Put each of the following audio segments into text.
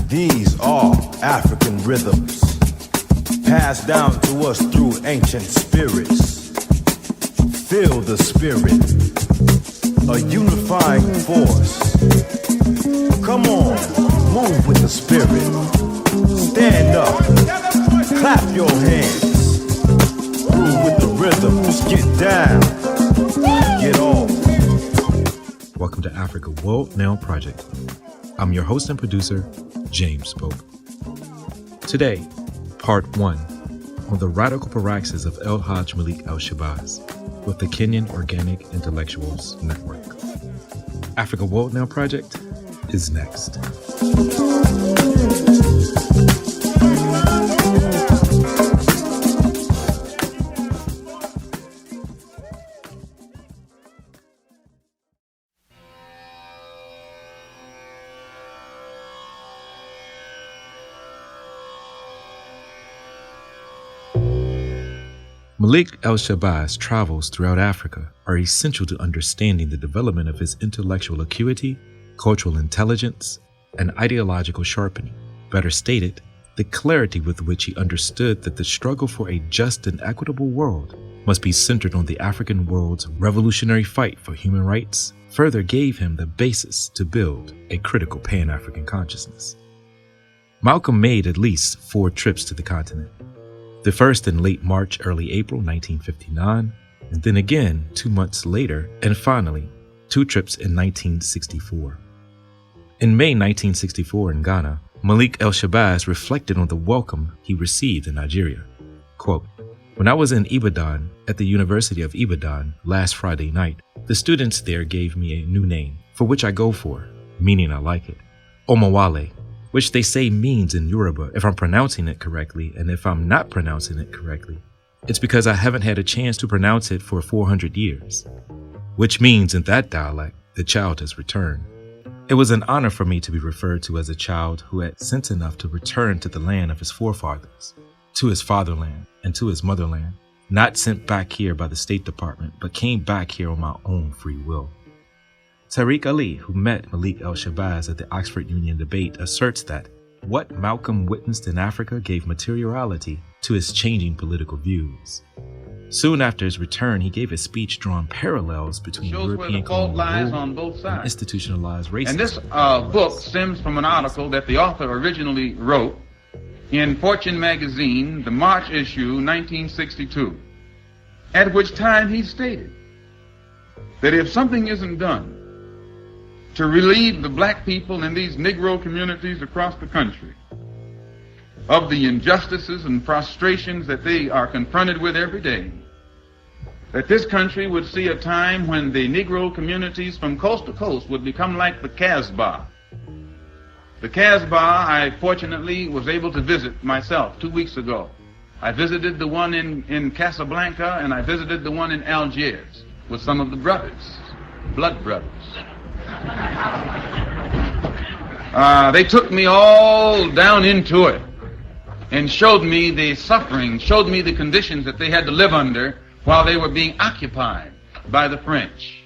These are African rhythms, passed down to us through ancient spirits. Feel the spirit, a unifying force. Come on, move with the spirit. Stand up, clap your hands. Groove with the rhythms, get down, get off. Welcome to Africa World Now Project. I'm your host and producer, James Pope. Today, part 1 on the radical praxis of Hajj Malik El Shabazz with the Kenyan Organic Intellectuals Network. Africa World Now Project is next. Malik El Shabazz travels throughout Africa are essential to understanding the development of his intellectual acuity, cultural intelligence, and ideological sharpening. Better stated, the clarity with which he understood that the struggle for a just and equitable world must be centered on the African world's revolutionary fight for human rights further gave him the basis to build a critical Pan-African consciousness. Malcolm made at least 4 trips to the continent. The first in late March, early April 1959, and then again 2 months later, and finally 2 trips in 1964. In May 1964 in Ghana, Malik El Shabazz reflected on the welcome he received in Nigeria. Quote, "When I was in Ibadan at the University of Ibadan last Friday night, the students there gave me a new name, for which I go for, meaning I like it, Omawale, which they say means in Yoruba, if I'm pronouncing it correctly, and if I'm not pronouncing it correctly, it's because I haven't had a chance to pronounce it for 400 years, which means in that dialect, the child has returned. It was an honor for me to be referred to as a child who had sense enough to return to the land of his forefathers, to his fatherland, and to his motherland, not sent back here by the State Department, but came back here on my own free will." Tariq Ali, who met Malik El Shabazz at the Oxford Union debate, asserts that what Malcolm witnessed in Africa gave materiality to his changing political views. Soon after his return, he gave a speech drawing parallels between European colonial rule and institutionalized racism. And this book stems from an article that the author originally wrote in Fortune magazine, the March issue, 1962, at which time he stated that if something isn't done to relieve the black people in these Negro communities across the country of the injustices and frustrations that they are confronted with every day, that this country would see a time when the Negro communities from coast to coast would become like the Casbah. The Casbah, I fortunately was able to visit myself 2 weeks ago. I visited the one in Casablanca, and I visited the one in Algiers with some of the brothers, blood brothers. They took me all down into it and showed me the suffering, showed me the conditions that they had to live under while they were being occupied by the French,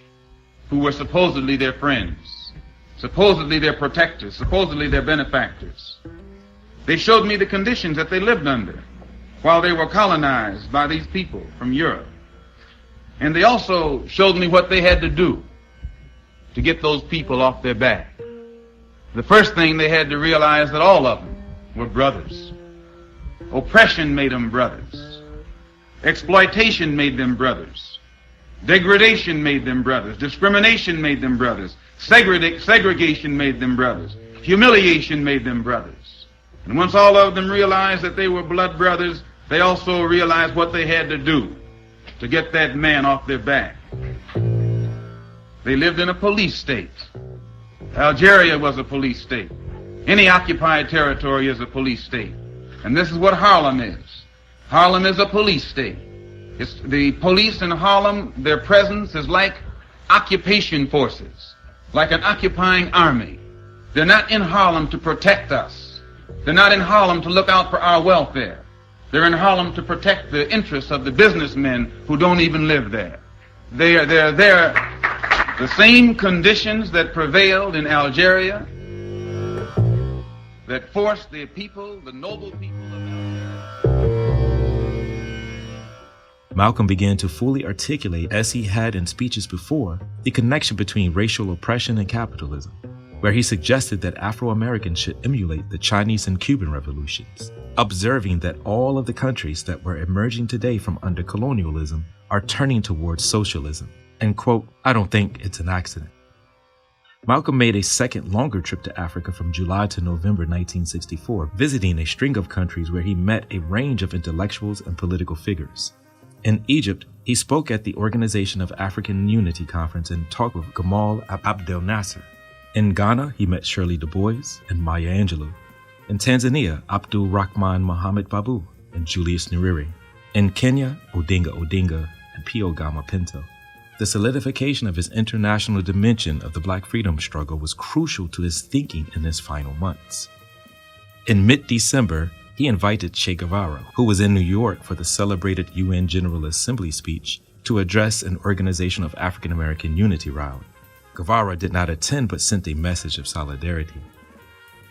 who were supposedly their friends, supposedly their protectors, supposedly their benefactors. They showed me the conditions that they lived under while they were colonized by these people from Europe. And they also showed me what they had to do to get those people off their back. The first thing they had to realize that all of them were brothers. Oppression made them brothers. Exploitation made them brothers. Degradation made them brothers. Discrimination made them brothers. Segregation made them brothers. Humiliation made them brothers. And once all of them realized that they were blood brothers, they also realized what they had to do to get that man off their back. They lived in a police state. Algeria was a police state. Any occupied territory is a police state. And this is what Harlem is. Harlem is a police state. It's the police in Harlem, their presence is like occupation forces, like an occupying army. They're not in Harlem to protect us. They're not in Harlem to look out for our welfare. They're in Harlem to protect the interests of the businessmen who don't even live there. They're there. The same conditions that prevailed in Algeria, that forced the people, the noble people of Malcolm began to fully articulate, as he had in speeches before, the connection between racial oppression and capitalism, where he suggested that Afro-Americans should emulate the Chinese and Cuban revolutions, observing that all of the countries that were emerging today from under colonialism are turning towards socialism. And quote, "I don't think it's an accident." Malcolm made a second longer trip to Africa from July to November 1964, visiting a string of countries where he met a range of intellectuals and political figures. In Egypt, he spoke at the Organization of African Unity Conference and talked with Gamal Abdel Nasser. In Ghana, he met Shirley Du Bois and Maya Angelou. In Tanzania, Abdul Rahman Mohamed Babu and Julius Nyerere. In Kenya, Odinga and Pio Gama Pinto. The solidification of his international dimension of the Black freedom struggle was crucial to his thinking in his final months. In mid-December, he invited Che Guevara, who was in New York for the celebrated UN General Assembly speech, to address an Organization of African American Unity rally. Guevara did not attend but sent a message of solidarity.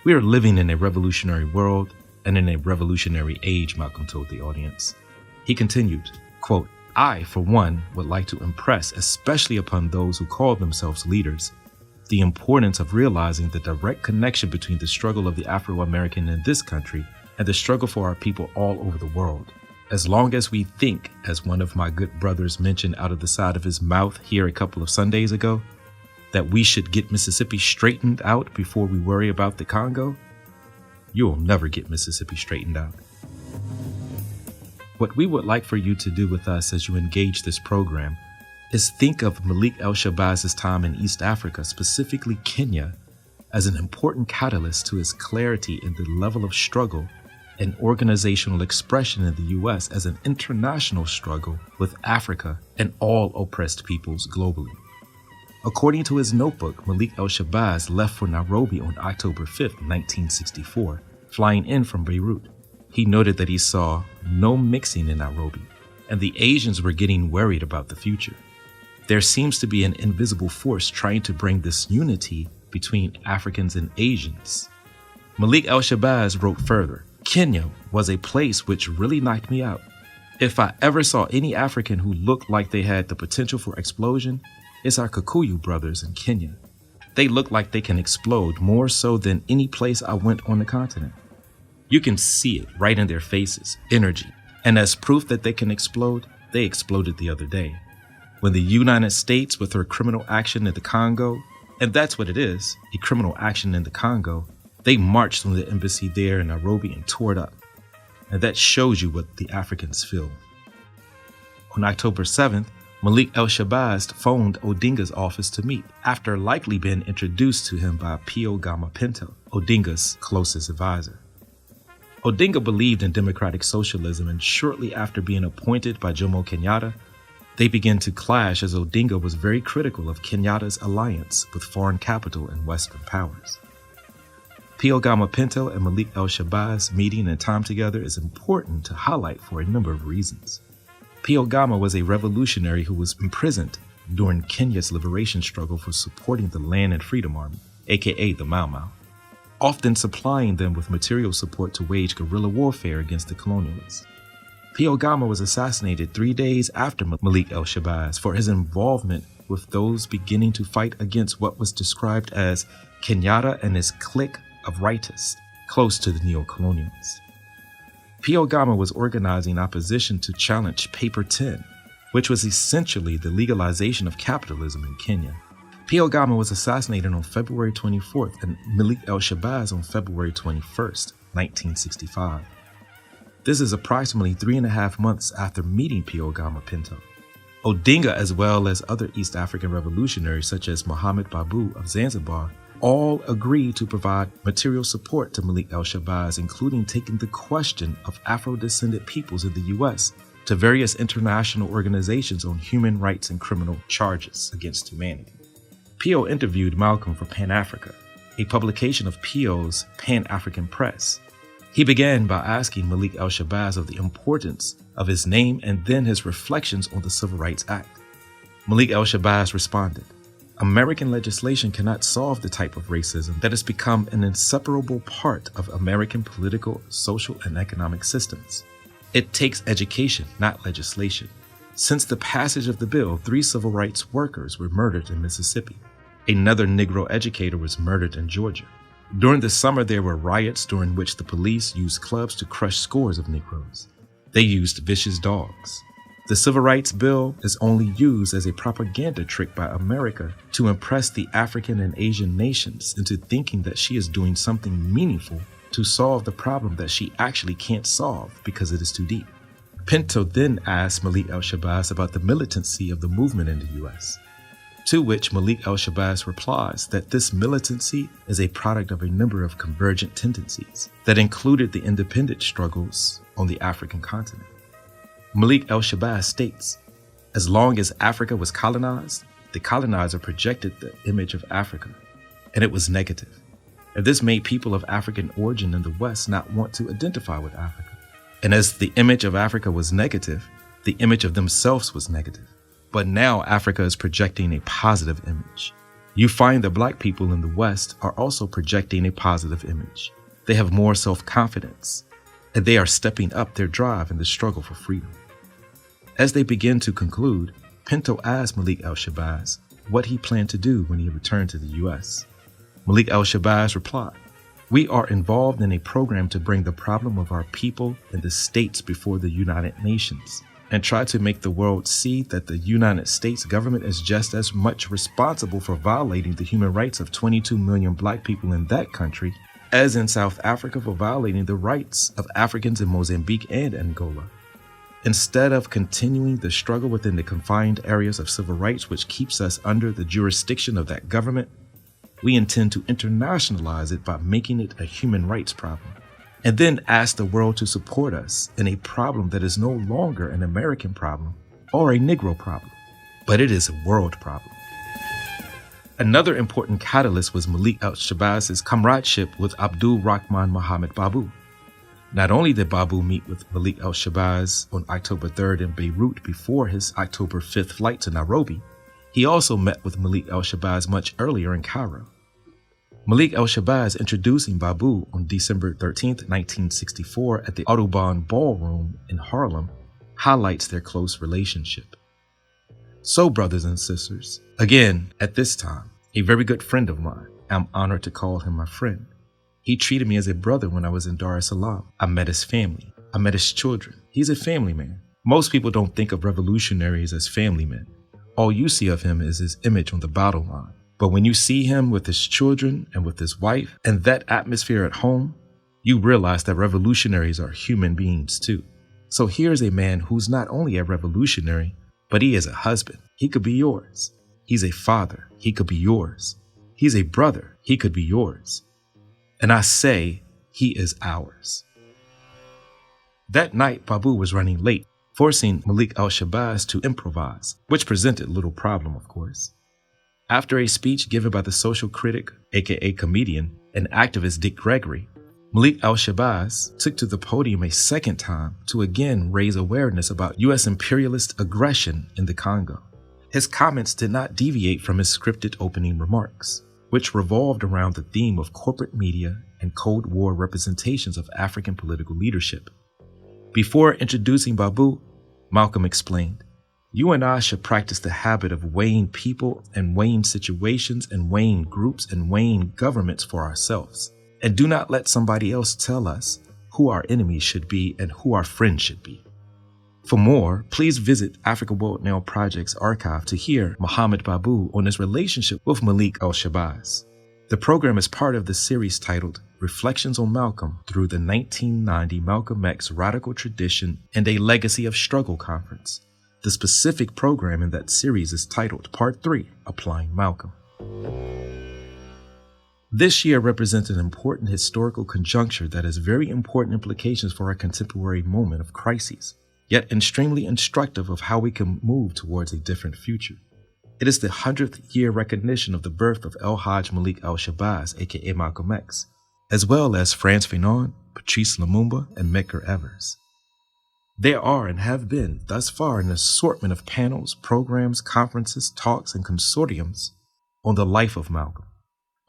"We are living in a revolutionary world and in a revolutionary age," Malcolm told the audience. He continued, quote, "I, for one, would like to impress, especially upon those who call themselves leaders, the importance of realizing the direct connection between the struggle of the Afro-American in this country and the struggle for our people all over the world. As long as we think, as one of my good brothers mentioned out of the side of his mouth here a couple of Sundays ago, that we should get Mississippi straightened out before we worry about the Congo, you will never get Mississippi straightened out." What we would like for you to do with us as you engage this program is think of Malik El Shabazz's time in East Africa, specifically Kenya, as an important catalyst to his clarity in the level of struggle and organizational expression in the U.S. as an international struggle with Africa and all oppressed peoples globally. According to his notebook, Malik El Shabazz left for Nairobi on October 5, 1964, flying in from Beirut. He noted that he saw no mixing in Nairobi, and the Asians were getting worried about the future. There seems to be an invisible force trying to bring this unity between Africans and Asians. Malik El Shabazz wrote further, "Kenya was a place which really knocked me out. If I ever saw any African who looked like they had the potential for explosion, it's our Kikuyu brothers in Kenya. They look like they can explode more so than any place I went on the continent. You can see it right in their faces, energy. And as proof that they can explode, they exploded the other day. When the United States, with her criminal action in the Congo, and that's what it is, a criminal action in the Congo, they marched on the embassy there in Nairobi and tore it up. And that shows you what the Africans feel." On October 7th, Malik El Shabazz phoned Odinga's office to meet, after likely being introduced to him by Pio Gama Pinto, Odinga's closest advisor. Odinga believed in democratic socialism, and shortly after being appointed by Jomo Kenyatta, they began to clash as Odinga was very critical of Kenyatta's alliance with foreign capital and Western powers. Pio Gama Pinto and Malik El Shabazz meeting and time together is important to highlight for a number of reasons. Pio Gama was a revolutionary who was imprisoned during Kenya's liberation struggle for supporting the Land and Freedom Army, aka the Mau Mau, often supplying them with material support to wage guerrilla warfare against the colonialists. Pio Gama was assassinated 3 days after Malik El Shabazz for his involvement with those beginning to fight against what was described as Kenyatta and his clique of rightists, close to the neo-colonialists. Pio Gama was organizing opposition to challenge Paper 10, which was essentially the legalization of capitalism in Kenya. Pio Gama was assassinated on February 24th and Malik El Shabazz on February 21st, 1965. This is approximately 3.5 months after meeting Pio Gama Pinto. Odinga, as well as other East African revolutionaries such as Mohamed Babu of Zanzibar, all agreed to provide material support to Malik El Shabazz, including taking the question of Afro-descended peoples in the U.S. to various international organizations on human rights and criminal charges against humanity. Pio interviewed Malcolm for Pan-Africa, a publication of Pio's Pan-African Press. He began by asking Malik El Shabazz of the importance of his name and then his reflections on the Civil Rights Act. Malik El Shabazz responded, American legislation cannot solve the type of racism that has become an inseparable part of American political, social, and economic systems. It takes education, not legislation. Since the passage of the bill, 3 civil rights workers were murdered in Mississippi. Another Negro educator was murdered in Georgia. During the summer, there were riots during which the police used clubs to crush scores of Negroes. They used vicious dogs. The Civil Rights Bill is only used as a propaganda trick by America to impress the African and Asian nations into thinking that she is doing something meaningful to solve the problem that she actually can't solve because it is too deep. Pinto then asked Malik El Shabazz about the militancy of the movement in the U.S., to which Malik El Shabazz replies that this militancy is a product of a number of convergent tendencies that included the independence struggles on the African continent. Malik El Shabazz states, as long as Africa was colonized, the colonizer projected the image of Africa, and it was negative. And this made people of African origin in the West not want to identify with Africa. And as the image of Africa was negative, the image of themselves was negative. But now Africa is projecting a positive image. You find that Black people in the West are also projecting a positive image. They have more self-confidence, and they are stepping up their drive in the struggle for freedom. As they begin to conclude, Pinto asked Malik El Shabazz what he planned to do when he returned to the U.S. Malik El Shabazz replied, "We are involved in a program to bring the problem of our people and the states before the United Nations and try to make the world see that the United States government is just as much responsible for violating the human rights of 22 million Black people in that country as in South Africa for violating the rights of Africans in Mozambique and Angola. Instead of continuing the struggle within the confined areas of civil rights which keeps us under the jurisdiction of that government, we intend to internationalize it by making it a human rights problem, and then ask the world to support us in a problem that is no longer an American problem or a Negro problem, but it is a world problem." Another important catalyst was Malik El Shabazz's comradeship with Abdul Rahman Muhammad Babu. Not only did Babu meet with Malik El Shabazz on October 3rd in Beirut before his October 5th flight to Nairobi, he also met with Malik El Shabazz much earlier in Cairo. Malik El Shabazz introducing Babu on December 13th, 1964 at the Audubon Ballroom in Harlem highlights their close relationship. So, brothers and sisters, again, at this time, a very good friend of mine, I'm honored to call him my friend. He treated me as a brother when I was in Dar es Salaam. I met his family. I met his children. He's a family man. Most people don't think of revolutionaries as family men. All you see of him is his image on the battle line. But when you see him with his children and with his wife and that atmosphere at home, you realize that revolutionaries are human beings too. So here's a man who's not only a revolutionary, but he is a husband. He could be yours. He's a father. He could be yours. He's a brother. He could be yours. And I say, he is ours. That night, Babu was running late, forcing Malik El Shabazz to improvise, which presented little problem, of course. After a speech given by the social critic, aka comedian, and activist Dick Gregory, Malik El Shabazz took to the podium a second time to again raise awareness about U.S. imperialist aggression in the Congo. His comments did not deviate from his scripted opening remarks, which revolved around the theme of corporate media and Cold War representations of African political leadership. Before introducing Babu, Malcolm explained, "You and I should practice the habit of weighing people and weighing situations and weighing groups and weighing governments for ourselves, and do not let somebody else tell us who our enemies should be and who our friends should be." For more, please visit Africa World Now Project's archive to hear Muhammad Babu on his relationship with Malik El Shabazz. The program is part of the series titled Reflections on Malcolm through the 1990 Malcolm X Radical Tradition and a Legacy of Struggle Conference. The specific program in that series is titled Part 3, Applying Malcolm. This year represents an important historical conjuncture that has very important implications for our contemporary moment of crises, yet extremely instructive of how we can move towards a different future. It is the 100th year recognition of the birth of Hajj Malik El Shabazz, aka Malcolm X, as well as Frantz Fanon, Patrice Lumumba, and Medgar Evers. There are and have been, thus far, an assortment of panels, programs, conferences, talks, and consortiums on the life of Malcolm.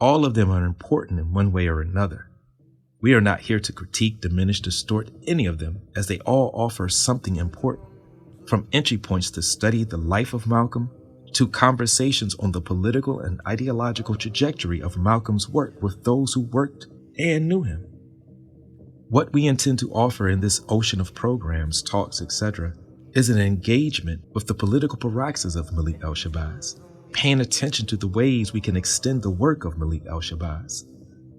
All of them are important in one way or another. We are not here to critique, diminish, distort any of them, as they all offer something important. From entry points to study the life of Malcolm, to conversations on the political and ideological trajectory of Malcolm's work with those who worked and knew him. What we intend to offer in this ocean of programs, talks, etc., is an engagement with the political praxis of Malik El Shabazz, paying attention to the ways we can extend the work of Malik El Shabazz,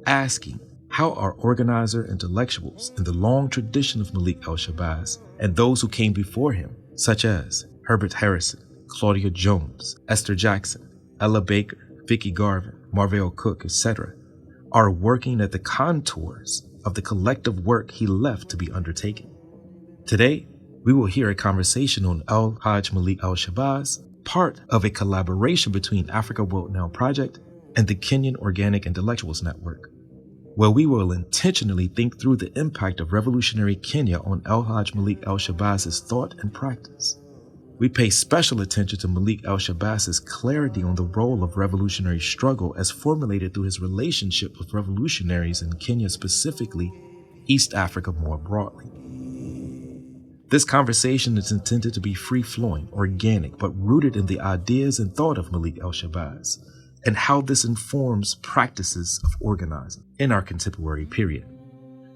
asking how our organizer intellectuals in the long tradition of Malik El Shabazz and those who came before him, such as Hubert Harrison, Claudia Jones, Esther Jackson, Ella Baker, Vikki Garvin, Marvell Cooke, etc., are working at the contours of the collective work he left to be undertaken. Today, we will hear a conversation on Hajj Malik El Shabazz, part of a collaboration between Africa World Now Project and the Kenyan Organic Intellectuals Network, where we will intentionally think through the impact of revolutionary Kenya on Hajj Malik El Shabazz's thought and practice. We pay special attention to Malik El Shabazz's clarity on the role of revolutionary struggle as formulated through his relationship with revolutionaries in Kenya specifically, East Africa more broadly. This conversation is intended to be free-flowing, organic, but rooted in the ideas and thought of Malik El Shabazz, and how this informs practices of organizing in our contemporary period.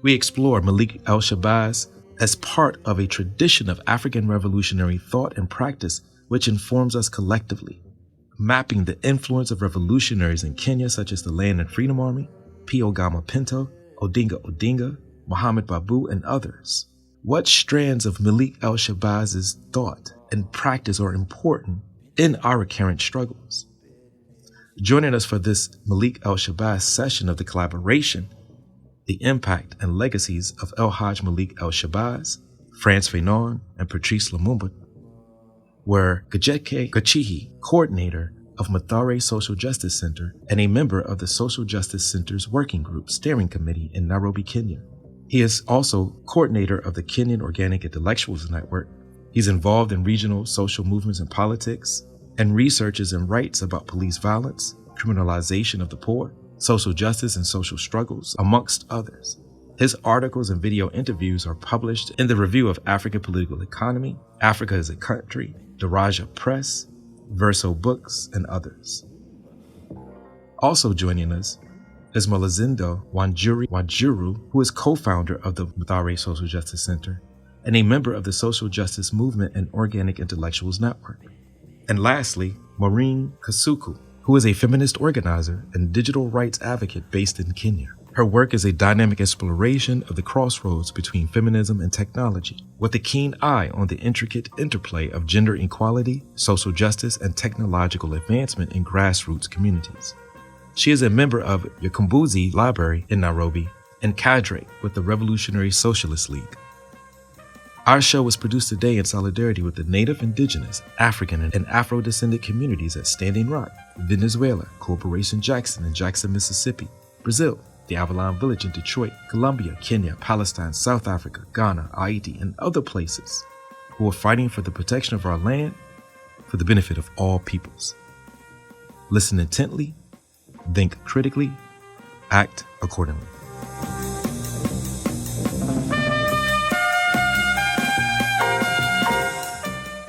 We explore Malik El Shabazz as part of a tradition of African revolutionary thought and practice which informs us collectively, mapping the influence of revolutionaries in Kenya such as the Land and Freedom Army, Pio Gama Pinto, Odinga Odinga, Muhammad Babu, and others. What strands of Malik El Shabazz's thought and practice are important in our current struggles? Joining us for this Malik El Shabazz session of the collaboration, the impact and legacies of Hajj Malik El Shabazz, Frantz Fanon, and Patrice Lumumba, were Gajeke Gachihi, coordinator of Mathare Social Justice Center and a member of the Social Justice Center's Working Group Steering Committee in Nairobi, Kenya. He is also coordinator of the Kenyan Organic Intellectuals Network. He's involved in regional social movements and politics, and researches and writes about police violence, criminalization of the poor, social justice and social struggles, amongst others. His articles and video interviews are published in the Review of African Political Economy, Africa as a Country, Daraja Press, Verso Books, and others. Also joining us is Malazindo Wanjuru, who is co-founder of the Mathare Social Justice Center and a member of the Social Justice Movement and Organic Intellectuals Network. And lastly, Maureen Kasuku, who is a feminist organizer and digital rights advocate based in Kenya. Her work is a dynamic exploration of the crossroads between feminism and technology, with a keen eye on the intricate interplay of gender equality, social justice, and technological advancement in grassroots communities. She is a member of Yakumbuzi Library in Nairobi and cadre with the Revolutionary Socialist League. Our show was produced today in solidarity with the Native, Indigenous, African, and Afro-descendant communities at Standing Rock, Venezuela, Corporation Jackson in Jackson, Mississippi, Brazil, the Avalon Village in Detroit, Colombia, Kenya, Palestine, South Africa, Ghana, Haiti, and other places who are fighting for the protection of our land for the benefit of all peoples. Listen intently, think critically, act accordingly.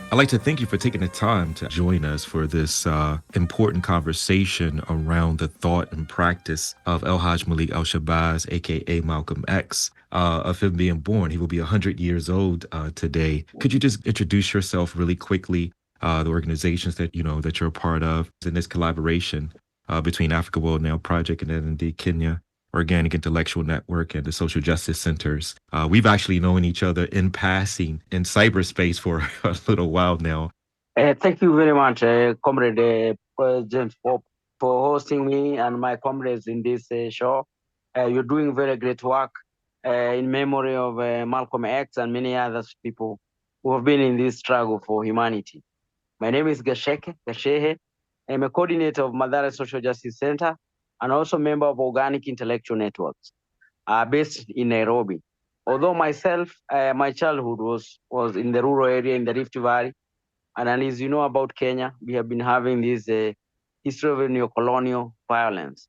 I'd like to thank you for taking the time to join us for this important conversation around the thought and practice of Hajj Malik El Shabazz, aka Malcolm X, of him being born. He will be 100 years old today. Could you just introduce yourself really quickly, the organizations that that you're a part of in this collaboration between Africa World Now Project and then indeed Kenya Organic Intellectual Network and the Social Justice Centers. We've actually known each other in passing in cyberspace for a little while now. Thank you very much, Comrade President, for hosting me and my comrades in this show. You're doing very great work in memory of Malcolm X and many other people who have been in this struggle for humanity. My name is Gashehe. I'm a coordinator of Mathare Social Justice Center and also member of Organic Intellectual Networks based in Nairobi. Although myself, my childhood was in the rural area in the Rift Valley. And as you know about Kenya, we have been having this history of neo-colonial violence.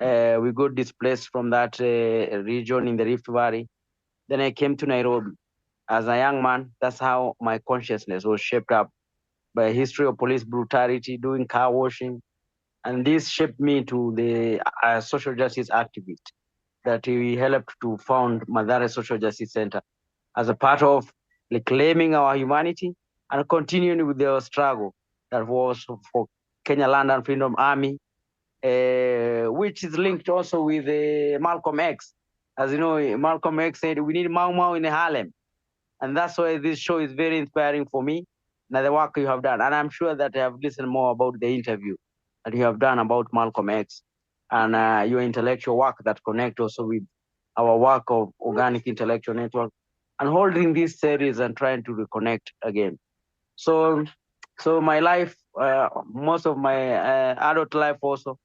We got displaced from that region in the Rift Valley. Then I came to Nairobi. As a young man, that's how my consciousness was shaped up by a history of police brutality, doing car washing. And this shaped me to the social justice activist that we helped to found Madare Social Justice Center as a part of reclaiming our humanity and continuing with the struggle that was for Kenya Land and Freedom Army, which is linked also with Malcolm X. As you know, Malcolm X said, we need Mau Mau in Harlem. And that's why this show is very inspiring for me, and the work you have done. And I'm sure that I have listened more about the interview that you have done about Malcolm X and your intellectual work that connect also with our work of Organic Intellectual Network and holding this series and trying to reconnect again. So my life, most of my adult life also,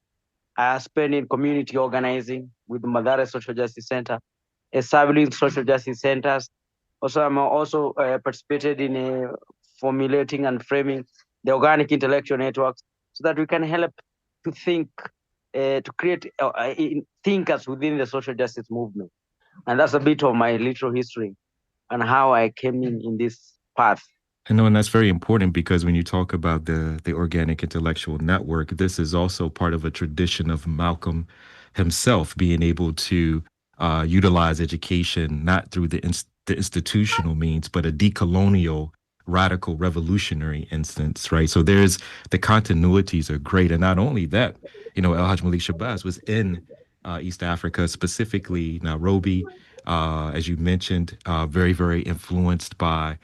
I spent in community organizing with the Madare Social Justice Center, establishing social justice centers. Also, I'm also participated in formulating and framing the organic intellectual networks so that we can help to think, to create thinkers within the social justice movement. And that's a bit of my literal history and how I came in this path. I know, and that's very important because when you talk about the organic intellectual network, this is also part of a tradition of Malcolm himself being able to utilize education not through the institutional means, but a decolonial, radical, revolutionary instance, right? So there's the continuities are great, and not only that, you know, El Hajj Malik Shabazz was in East Africa, specifically Nairobi, as you mentioned, very, very influenced by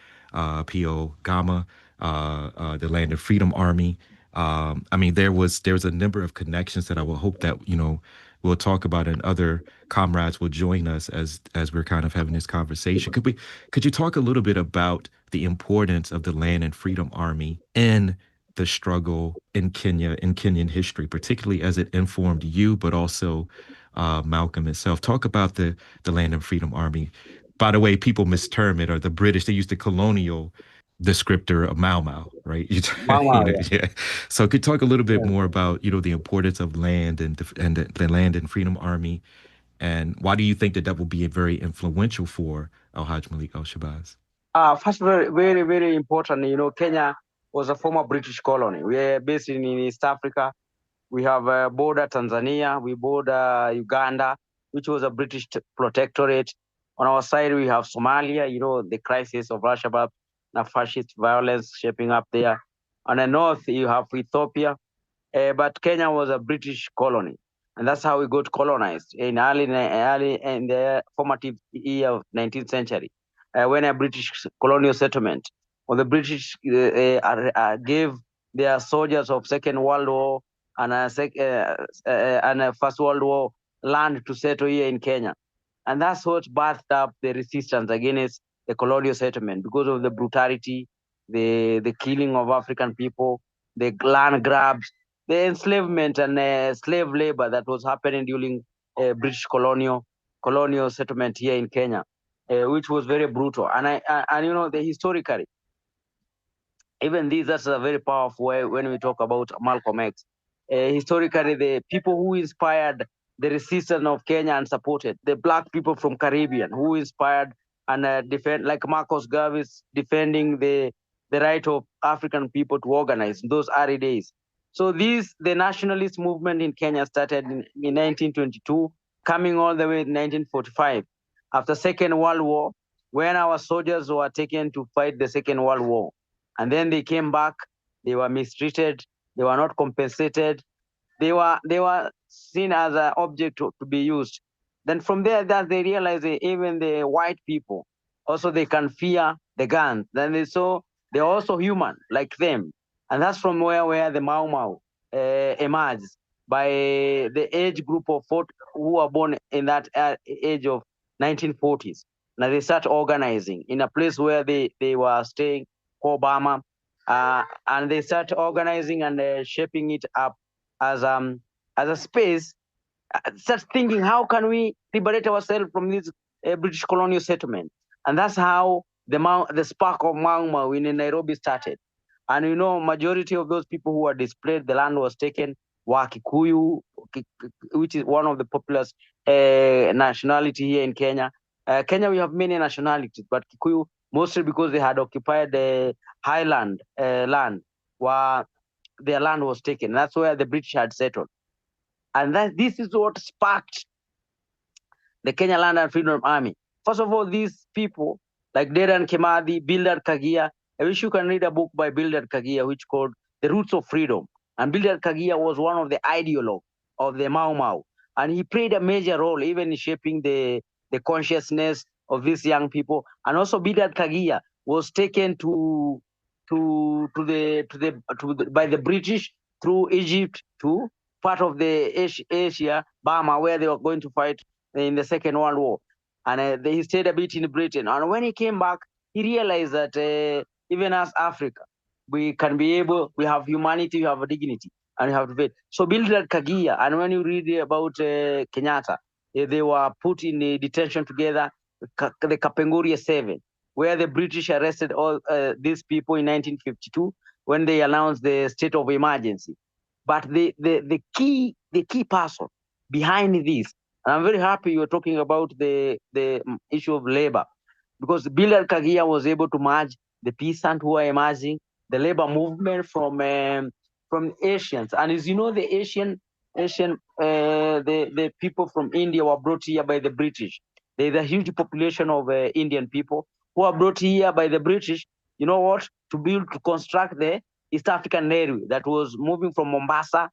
P.O. Gama, the Land of Freedom Army. I mean, there was a number of connections that I will hope that, you know, we'll talk about, and other comrades will join us as we're kind of having this conversation. Could you talk a little bit about the importance of the Land and Freedom Army in the struggle in Kenya, in Kenyan history, particularly as it informed you, but also Malcolm himself? Talk about the Land and Freedom Army. By the way, people misterm it, or the British, they use the colonial descriptor of Mau Mau, right? Mau Mau, yeah. Yeah. So could you talk a little bit more about, you know, the importance of land and the Land and Freedom Army, and why do you think that will be very influential for Al Hajj Malik El Shabazz? First, very, very, very important. You know, Kenya was a former British colony. We are based in East Africa. We have a border Tanzania. We border Uganda, which was a British protectorate. On our side, we have Somalia, you know, the crisis of Al-Shabaab and fascist violence shaping up there. On the north, you have Ethiopia. But Kenya was a British colony. And that's how we got colonized in early in the formative year of 19th century, when a British colonial settlement, or the British gave their soldiers of Second World War and a First World War land to settle here in Kenya. And that's what birthed up the resistance against the colonial settlement because of the brutality, the killing of African people, the land grabs, the enslavement and slave labor that was happening during British colonial settlement here in Kenya, which was very brutal. And you know, historically, even that's a very powerful way when we talk about Malcolm X. Historically, the people who inspired the resistance of Kenya and supported the black people from Caribbean who inspired and defend, like Marcus Garvey defending the right of African people to organize in those early days. So the nationalist movement in Kenya started in 1922, coming all the way in 1945, after Second World War, when our soldiers were taken to fight the Second World War. And then they came back, they were mistreated, they were not compensated, they were seen as an object to be used. Then from there, that they realized that even the white people, also they can fear the guns. Then they saw they're also human like them. And that's from where the Mau Mau emerged, by the age group of who were born in that age of 1940s. Now they start organizing in a place where they were staying, Obama, and they start organizing and shaping it up as a space. Start thinking, how can we liberate ourselves from this British colonial settlement? And that's how the spark of Mau Mau in Nairobi started. And you know, majority of those people who were displaced, the land was taken, wa Kikuyu, which is one of the populous nationality here in Kenya. Kenya, we have many nationalities, but Kikuyu, mostly because they had occupied the highland land, where their land was taken. That's where the British had settled. And this is what sparked the Kenya Land and Freedom Army. First of all, these people, like Dedan Kimathi, Bildad Kagia, I wish you can read a book by Bildad Kagia, which called The Roots of Freedom. And Bildad Kagia was one of the ideologues of the Mau Mau. And he played a major role even in shaping the consciousness of these young people. And also Bildad Kagia was taken by the British through Egypt to part of the Asia, Burma, where they were going to fight in the Second World War. And he stayed a bit in Britain. And when he came back, he realized that even as Africa, we can be able, we have humanity, we have a dignity, and we have to faith. So Bildad Kagia, and when you read about Kenyatta, they were put in detention together, the Kapenguria 7, where the British arrested all these people in 1952 when they announced the state of emergency. But the key person behind this, and I'm very happy you're talking about the issue of labor, because Bildad Kagia was able to merge the peasants who are emerging, the labor movement from Asians. And as you know, the the people from India were brought here by the British. There's a huge population of Indian people who are brought here by the British, you know what, to construct the East African Railway that was moving from Mombasa,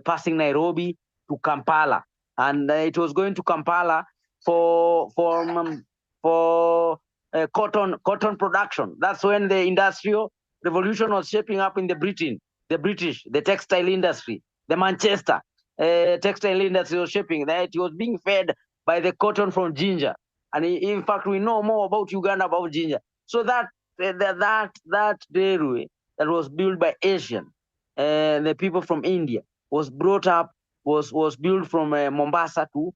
passing Nairobi to Kampala. And it was going to Kampala for cotton production. That's when the industrial revolution was shaping up in the British, the textile industry, the Manchester textile industry was shaping. That it was being fed by the cotton from ginger. And in fact, we know more about Uganda about ginger. So that railway that was built by Asian, the people from India, was brought up, was built from Mombasa to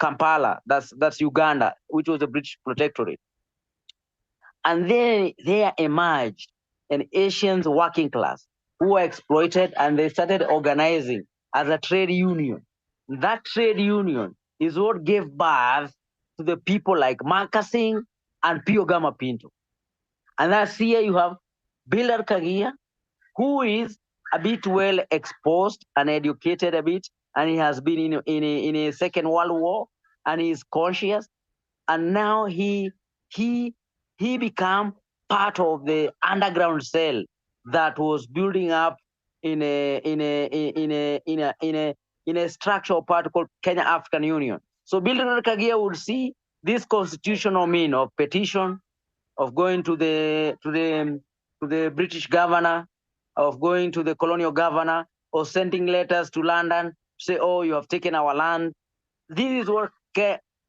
Kampala. That's Uganda, which was a British protectorate. And then there emerged an Asian working class who were exploited, and they started organizing as a trade union. That trade union is what gave birth to the people like Makasing and Pio Gama Pinto. And that's here you have Bildad Kagia, who is a bit well exposed and educated a bit, and he has been in a Second World War, and he is conscious, and now he became part of the underground cell that was building up in a structural part called Kenya African Union. So Bildad Kagia would see this constitutional mean of petition, of going to the British governor, of going to the colonial governor, or sending letters to London, say, oh, you have taken our land. This is what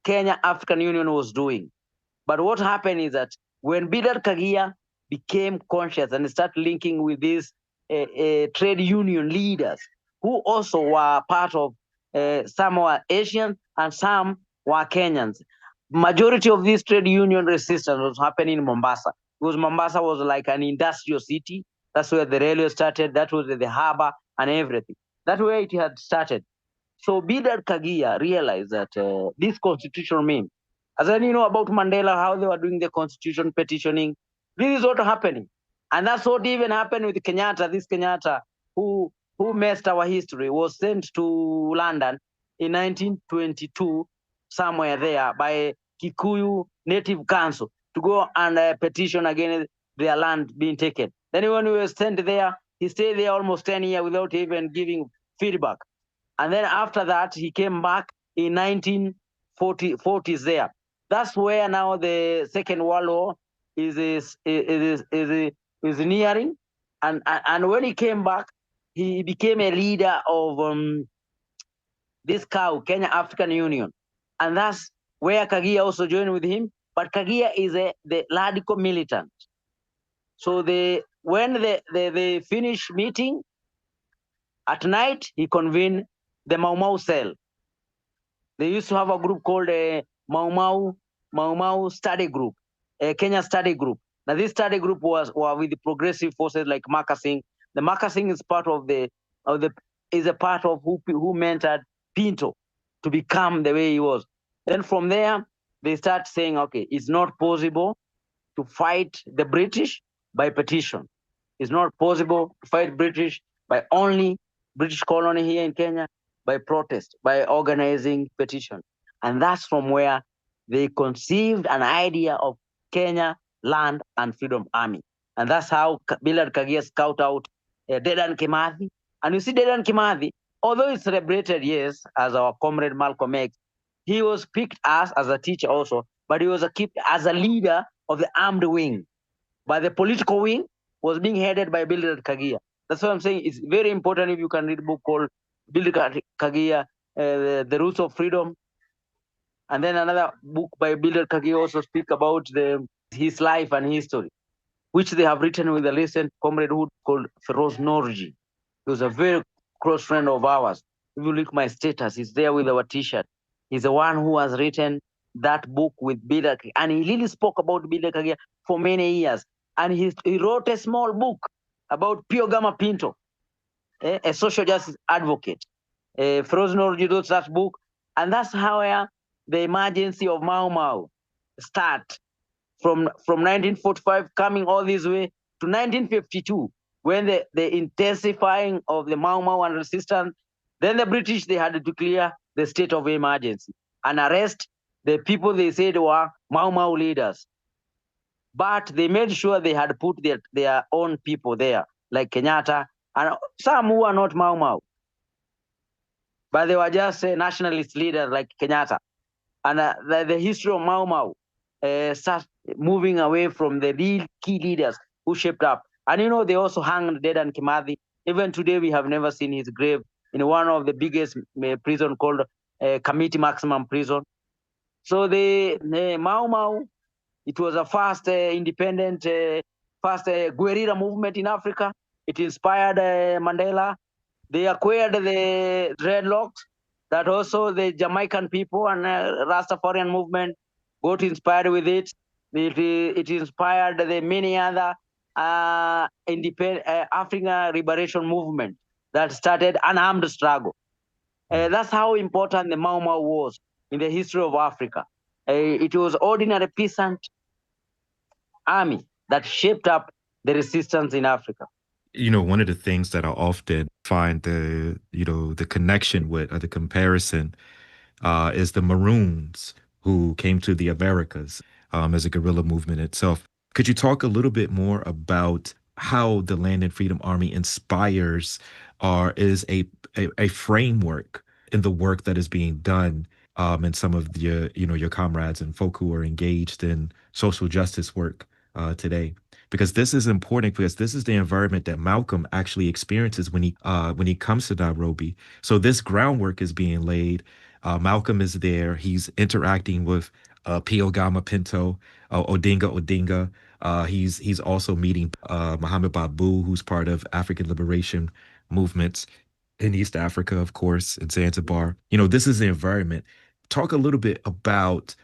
Kenya African Union was doing. But what happened is that when Bildad Kagia became conscious and started linking with these trade union leaders, who also were part of, some were Asians and some were Kenyans. Majority of this trade union resistance was happening in Mombasa, because Mombasa was like an industrial city. That's where the railway started. That was the harbor and everything. That's where it had started. So Bildad Kagia realized that this constitutional mean, as I know about Mandela, how they were doing the constitution petitioning, this is what happening. And that's what even happened with Kenyatta. This Kenyatta, who messed our history, was sent to London in 1922, somewhere there, by Kikuyu Native Council to go and petition against their land being taken. Then when he was sent there, he stayed there almost 10 years without even giving feedback. And then after that, he came back in 1940s there. That's where now the Second World War is nearing. And when he came back, he became a leader of this Kenya African Union. And that's where Kagia also joined with him. But Kagia is the radical militant. So when they finish meeting, at night, he convened the Mau Mau cell. They used to have a group called a Mau Mau Study Group, a Kenya Study Group. Now, this study group were with the progressive forces like Makasing. The Makasing is part of the is a part of who mentored Pinto to become the way he was. Then from there, they start saying, okay, it's not possible to fight the British by petition. It's not possible to fight British by only British colony here in Kenya, by protest, by organizing petition. And that's from where they conceived an idea of Kenya Land and Freedom Army. And that's how Billard Kagia scout out Dedan Kimathi. And you see Dedan Kimathi, although it's celebrated, yes, as our comrade Malcolm X, he was picked as a teacher also, but he was kept as a leader of the armed wing. But the political wing was being headed by Bildad Kagia. That's what I'm saying. It's very important if you can read a book called Bildad Kagia, The Roots of Freedom. And then another book by Bildad Kagia also speak about his life and history, which they have written with a recent comrade called Feroz Norji. He was a very close friend of ours. If you look at my status, he's there with our t-shirt. He's the one who has written that book with Bildad Kagia. And he really spoke about Bildad Kagia for many years. And he wrote a small book about Pio Gama Pinto, a social justice advocate. Feroz Norji wrote that book. And that's how the emergency of Mau Mau start from 1945 coming all this way to 1952, when the intensifying of the Mau Mau and resistance, then the British, they had to declare the state of emergency and arrest the people they said were Mau Mau leaders. But they made sure they had put their own people there, like Kenyatta, and some who are not Mau Mau. But they were just nationalist leaders like Kenyatta. And the history of Mau Mau starts moving away from the real key leaders who shaped up. And they also hung Dedan Kimathi. Even today, we have never seen his grave in one of the biggest prison called Committee Maximum Prison. So the Mau Mau, it was a first independent, first guerrilla movement in Africa. It inspired Mandela. They acquired the dreadlocks that also the Jamaican people and Rastafarian movement got inspired with it. It inspired the many other African liberation movement that started an armed struggle. That's how important the Mau Mau was in the history of Africa. It was ordinary peasant army that shaped up the resistance in Africa. One of the things that I often find the connection with, or the comparison, is the Maroons who came to the Americas as a guerrilla movement itself. Could you talk a little bit more about how the Land and Freedom Army inspires or is a framework in the work that is being done in some of your comrades and folk who are engaged in social justice work today? Because this is important, because this is the environment that Malcolm actually experiences when he comes to Nairobi. So this groundwork is being laid. Malcolm is there. He's interacting with Pio Gama Pinto, Odinga. He's also meeting Muhammad Babu, who's part of African liberation movements in East Africa, of course, in Zanzibar. This is the environment. Talk a little bit about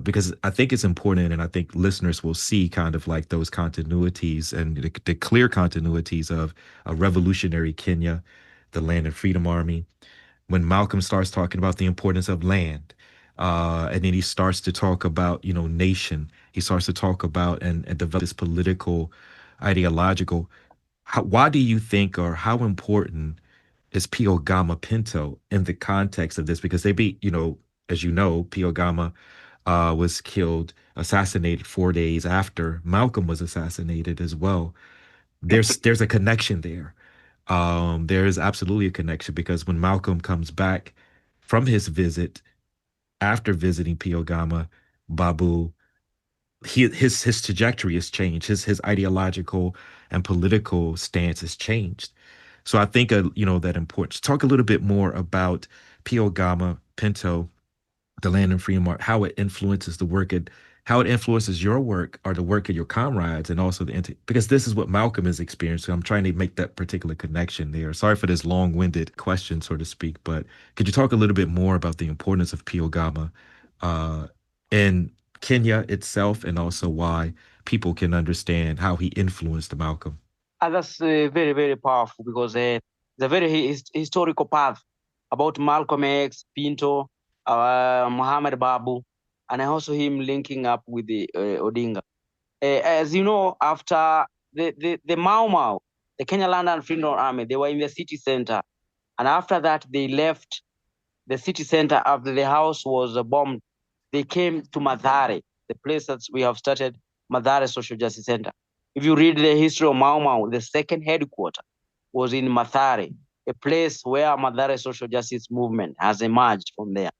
because I think it's important, and I think listeners will see kind of like those continuities and the clear continuities of a revolutionary Kenya, the Land and Freedom Army. When Malcolm starts talking about the importance of land, and then he starts to talk about, nation, he starts to talk about and develop this political, ideological. Why do you think, or how important is Pio Gama Pinto in the context of this? Because as you know, Pio Gama was killed, assassinated 4 days after Malcolm was assassinated as well. There's a connection there. There is absolutely a connection, because when Malcolm comes back from his visit, after visiting Pio Gama Babu, his trajectory has changed. His ideological and political stance has changed. So I think that important. Talk a little bit more about Pio Gama Pinto, the Land and Freedom Army, how it influences the work, how it influences your work or the work of your comrades, and also because this is what Malcolm is experiencing. I'm trying to make that particular connection there. Sorry for this long-winded question, so to speak, but could you talk a little bit more about the importance of Pio Gama in Kenya itself, and also why people can understand how he influenced Malcolm? That's very, very powerful, because It's a very historical path about Malcolm X, Pinto, Muhammad Babu, and also him linking up with the Odinga. As you know, after the Mau Mau, the Kenya Land and Freedom Army, they were in the city center. And after that, they left the city center after the house was bombed. They came to Mathare, the place that we have started, Mathare Social Justice Center. If you read the history of Mau Mau, the second headquarters was in Mathare, a place where Mathare Social Justice Movement has emerged from there.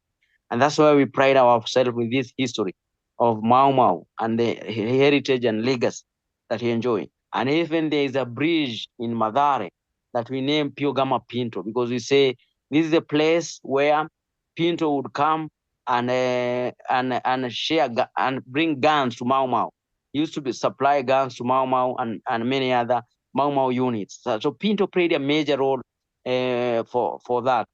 And that's why we pride ourselves with this history of Mau Mau and the heritage and legacy that he enjoyed. And even there is a bridge in Mathare that we name Piogama Pinto, because we say this is a place where Pinto would come and share and bring guns to Mau Mau. He used to supply guns to Mau Mau and many other Mau Mau units. So Pinto played a major role for that.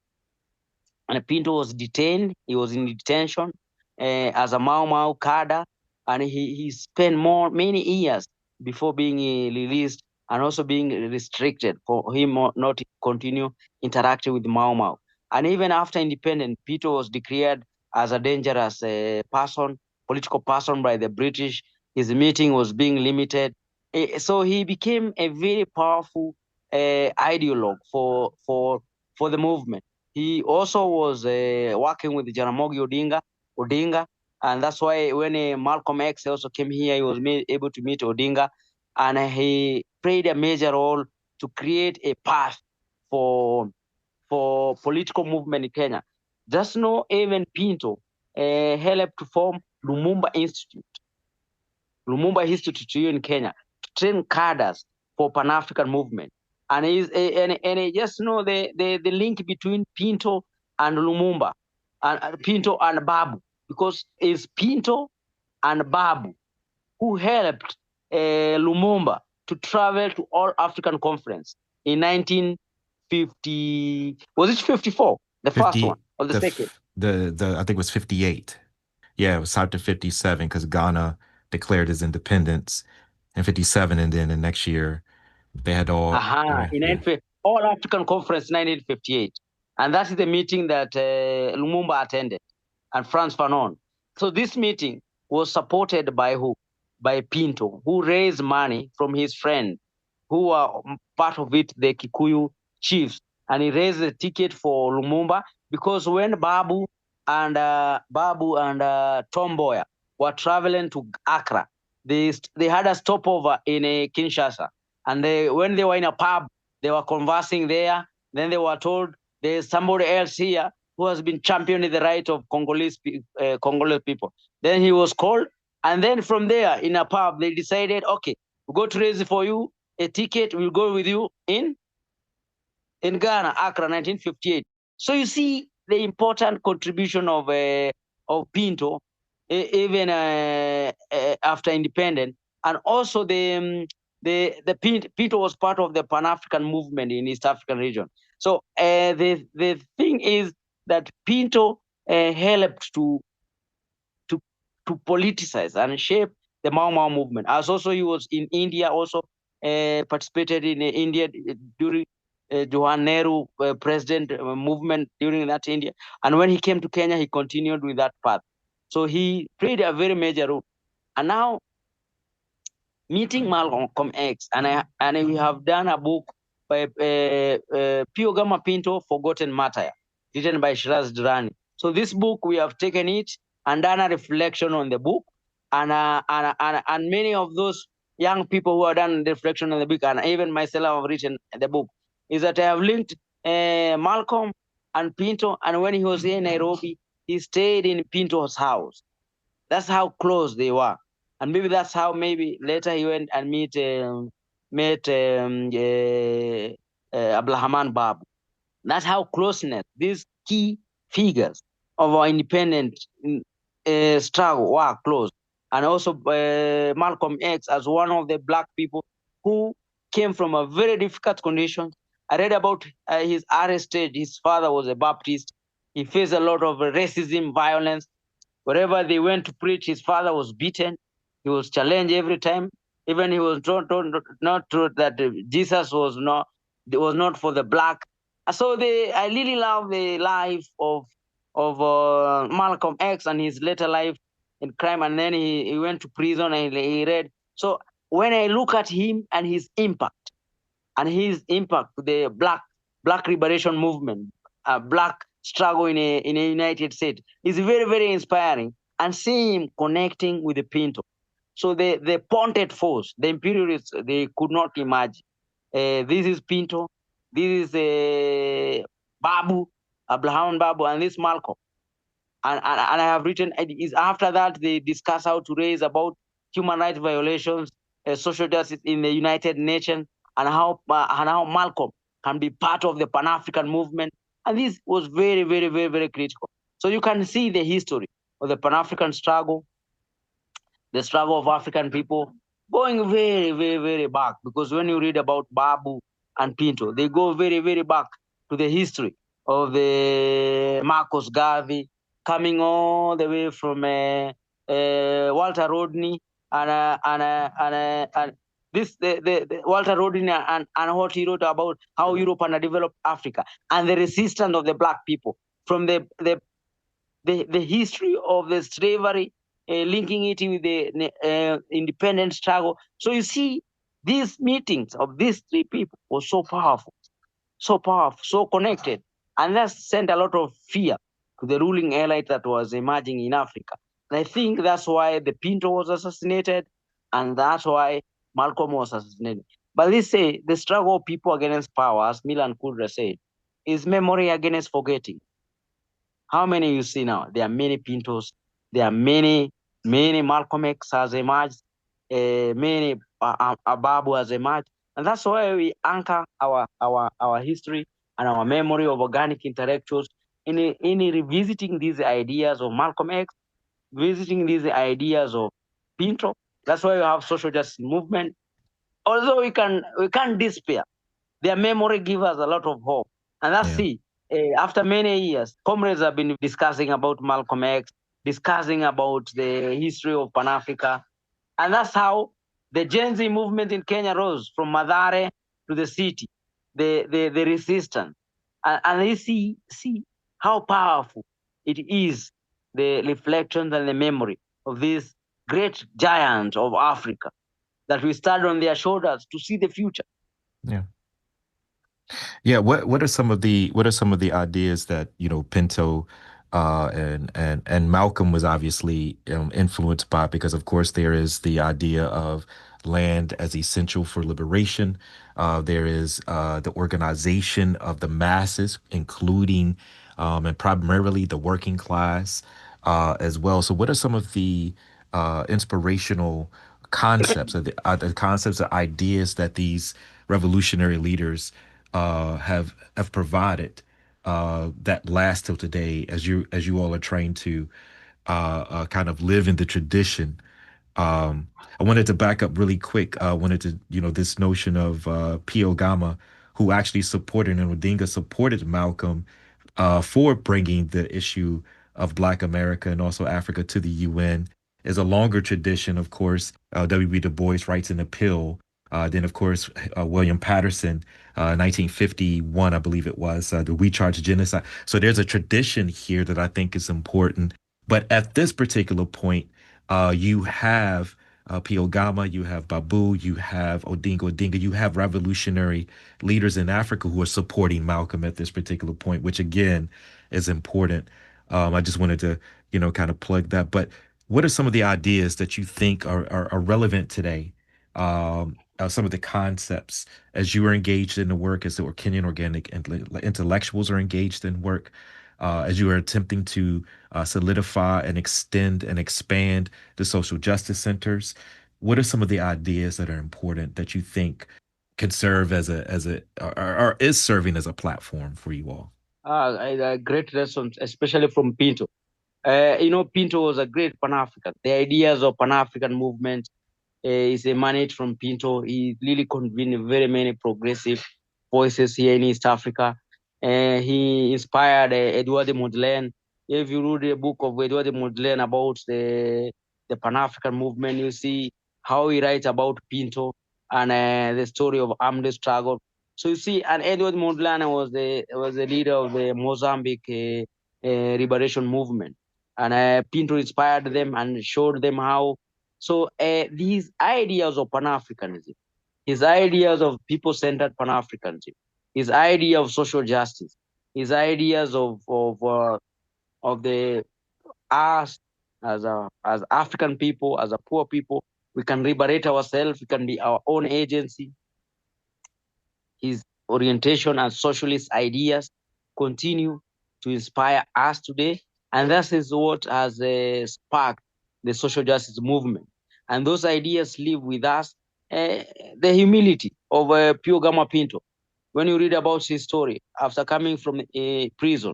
And Pinto was detained. He was in detention as a Mau Mau cadre, and he spent many years before being released and also being restricted for him not to continue interacting with Mau Mau. And even after independence, Pinto was declared as a dangerous person, political person by the British. His meeting was being limited. So he became a very powerful ideologue for the movement. He also was working with Jaramogi Odinga, and that's why when Malcolm X also came here, he was able to meet Odinga, and he played a major role to create a path for political movement in Kenya. Just know even Pinto helped to form Lumumba Institute here in Kenya, to train cadres for Pan-African movement. And he just know the link between Pinto and Lumumba, and Pinto and Babu, because it's Pinto and Babu who helped Lumumba to travel to All African Conference in 1950. Was it 54? The 50, first one or the second? I think it was 58. Yeah, it was after 57 because Ghana declared its independence in 57, and then the next year they had all. All African Conference 1958, and that is the meeting that Lumumba attended, and Frantz Fanon. So this meeting was supported by who? By Pinto, who raised money from his friend, who were part of it, the Kikuyu chiefs, and he raised the ticket for Lumumba, because when Babu and Tom Mboya were traveling to Accra, they had a stopover in Kinshasa, and when they were in a pub, they were conversing there. Then they were told there's somebody else here who has been championing the right of Congolese people. Then he was called, and then from there in a pub they decided, okay, we'll go to raise for you a ticket. We'll go with you in Ghana, Accra, 1958. So you see the important contribution of Pinto, even after independence, and also the Pinto was part of the Pan-African movement in East African region. So the thing is that Pinto helped to politicize and shape the Mau Mau movement. As also he was in India, also participated in India during Jawaharlal Nehru president movement during that India. And when he came to Kenya, he continued with that path. So he played a very major role. And now, meeting Malcolm X, and we have done a book by Pio Gama Pinto, Forgotten Martyr, written by Shiraz Durrani. So this book, we have taken it and done a reflection on the book, and many of those young people who have done the reflection on the book, and even myself have written the book, is that I have linked Malcolm and Pinto, and when he was here in Nairobi, he stayed in Pinto's house. That's how close they were. And maybe that's how maybe later he went and met Abdulrahman Babu. That's how closeness, these key figures of our independent struggle were close. And also Malcolm X as one of the black people who came from a very difficult condition. I read about his arrest stage. His father was a Baptist. He faced a lot of racism, violence. Wherever they went to preach, his father was beaten. He was challenged every time. Even he was not told that Jesus was not for the black. So I really love the life of Malcolm X and his later life in crime, and then he went to prison and he read. So when I look at him and his impact to the black liberation movement, black struggle in a United States is very, very inspiring. And seeing him connecting with the Pinto. So the Ponted force, the imperialists, they could not imagine. This is Pinto, this is Babu, Abraham Babu, and this Malcolm. And I have written, is after that they discuss how to raise about human rights violations, social justice in the United Nations, and how Malcolm can be part of the Pan-African movement. And this was very, very, very, very critical. So you can see the history of the Pan-African struggle, the struggle of African people, going very, very, very back. Because when you read about Babu and Pinto, they go very, very back to the history of the Marcus Garvey, coming all the way from Walter Rodney and this the Walter Rodney and what he wrote about how Europe underdeveloped Africa and the resistance of the black people from the history of the slavery, linking it with the independence struggle. So you see, these meetings of these three people were so powerful, so connected, and that sent a lot of fear to the ruling elite that was emerging in Africa. And I think that's why the Pinto was assassinated, and that's why Malcolm was assassinated. But they say the struggle of people against power, as Milan Kundera said, is memory against forgetting. How many you see now? There are many Pintos. There are many Malcolm X has emerged. Many Ababu has emerged, and that's why we anchor our history and our memory of organic intellectuals in revisiting these ideas of Malcolm X, visiting these ideas of Pinto. That's why we have social justice movement. Although we can't despair, their memory gives us a lot of hope. And that's it. After many years, comrades have been discussing about Malcolm X, discussing about the history of Pan-Africa. And that's how the Gen Z movement in Kenya rose from Mathare to the city, the resistance. And you see how powerful it is, the reflections and the memory of these great giants of Africa, that we stand on their shoulders to see the future. Yeah. Yeah, what are some of the ideas that, Pinto and Malcolm was obviously influenced by, because of course there is the idea of land as essential for liberation. There is the organization of the masses, including and primarily the working class as well. So what are some of the inspirational concepts, or the concepts or ideas that these revolutionary leaders have provided that last till today, as you all are trained to kind of live in the tradition? I wanted to back up really quick. I wanted to, this notion of Pio Gama, who actually supported, and Odinga supported Malcolm for bringing the issue of Black America and also Africa to the UN, is a longer tradition. Of course, W.B. Du Bois writes an appeal. Then, of course, William Patterson, 1951, I believe it was, the We Charge Genocide. So there's a tradition here that I think is important. But at this particular point, you have Pio Gama, you have Babu, you have Odinga, you have revolutionary leaders in Africa who are supporting Malcolm at this particular point, which again is important. I just wanted to, kind of plug that. But what are some of the ideas that you think are relevant today? Some of the concepts as you are engaged in the work, as the Kenyan organic intellectuals are engaged in work, as you are attempting to solidify and extend and expand the social justice centers. What are some of the ideas that are important that you think can serve or is serving as a platform for you all? Great lessons, especially from Pinto. Pinto was a great Pan-African. The ideas of Pan-African movement is emanate from Pinto. He really convened very many progressive voices here in East Africa. He inspired Edouard de Mondlane. If you read the book of Edouard de Mondlane about the Pan-African movement, you see how he writes about Pinto and the story of armed struggle. So you see, and Edward Mondlane was the leader of the Mozambique liberation movement, and Pinto inspired them and showed them how. So these ideas of Pan-Africanism, his ideas of people-centered Pan-Africanism, his idea of social justice, his ideas of the us as African people, as a poor people, we can liberate ourselves, we can be our own agency. His orientation and socialist ideas continue to inspire us today, and that is what has sparked the social justice movement. And those ideas live with us. The humility of Pio Gama Pinto. When you read about his story, after coming from a prison,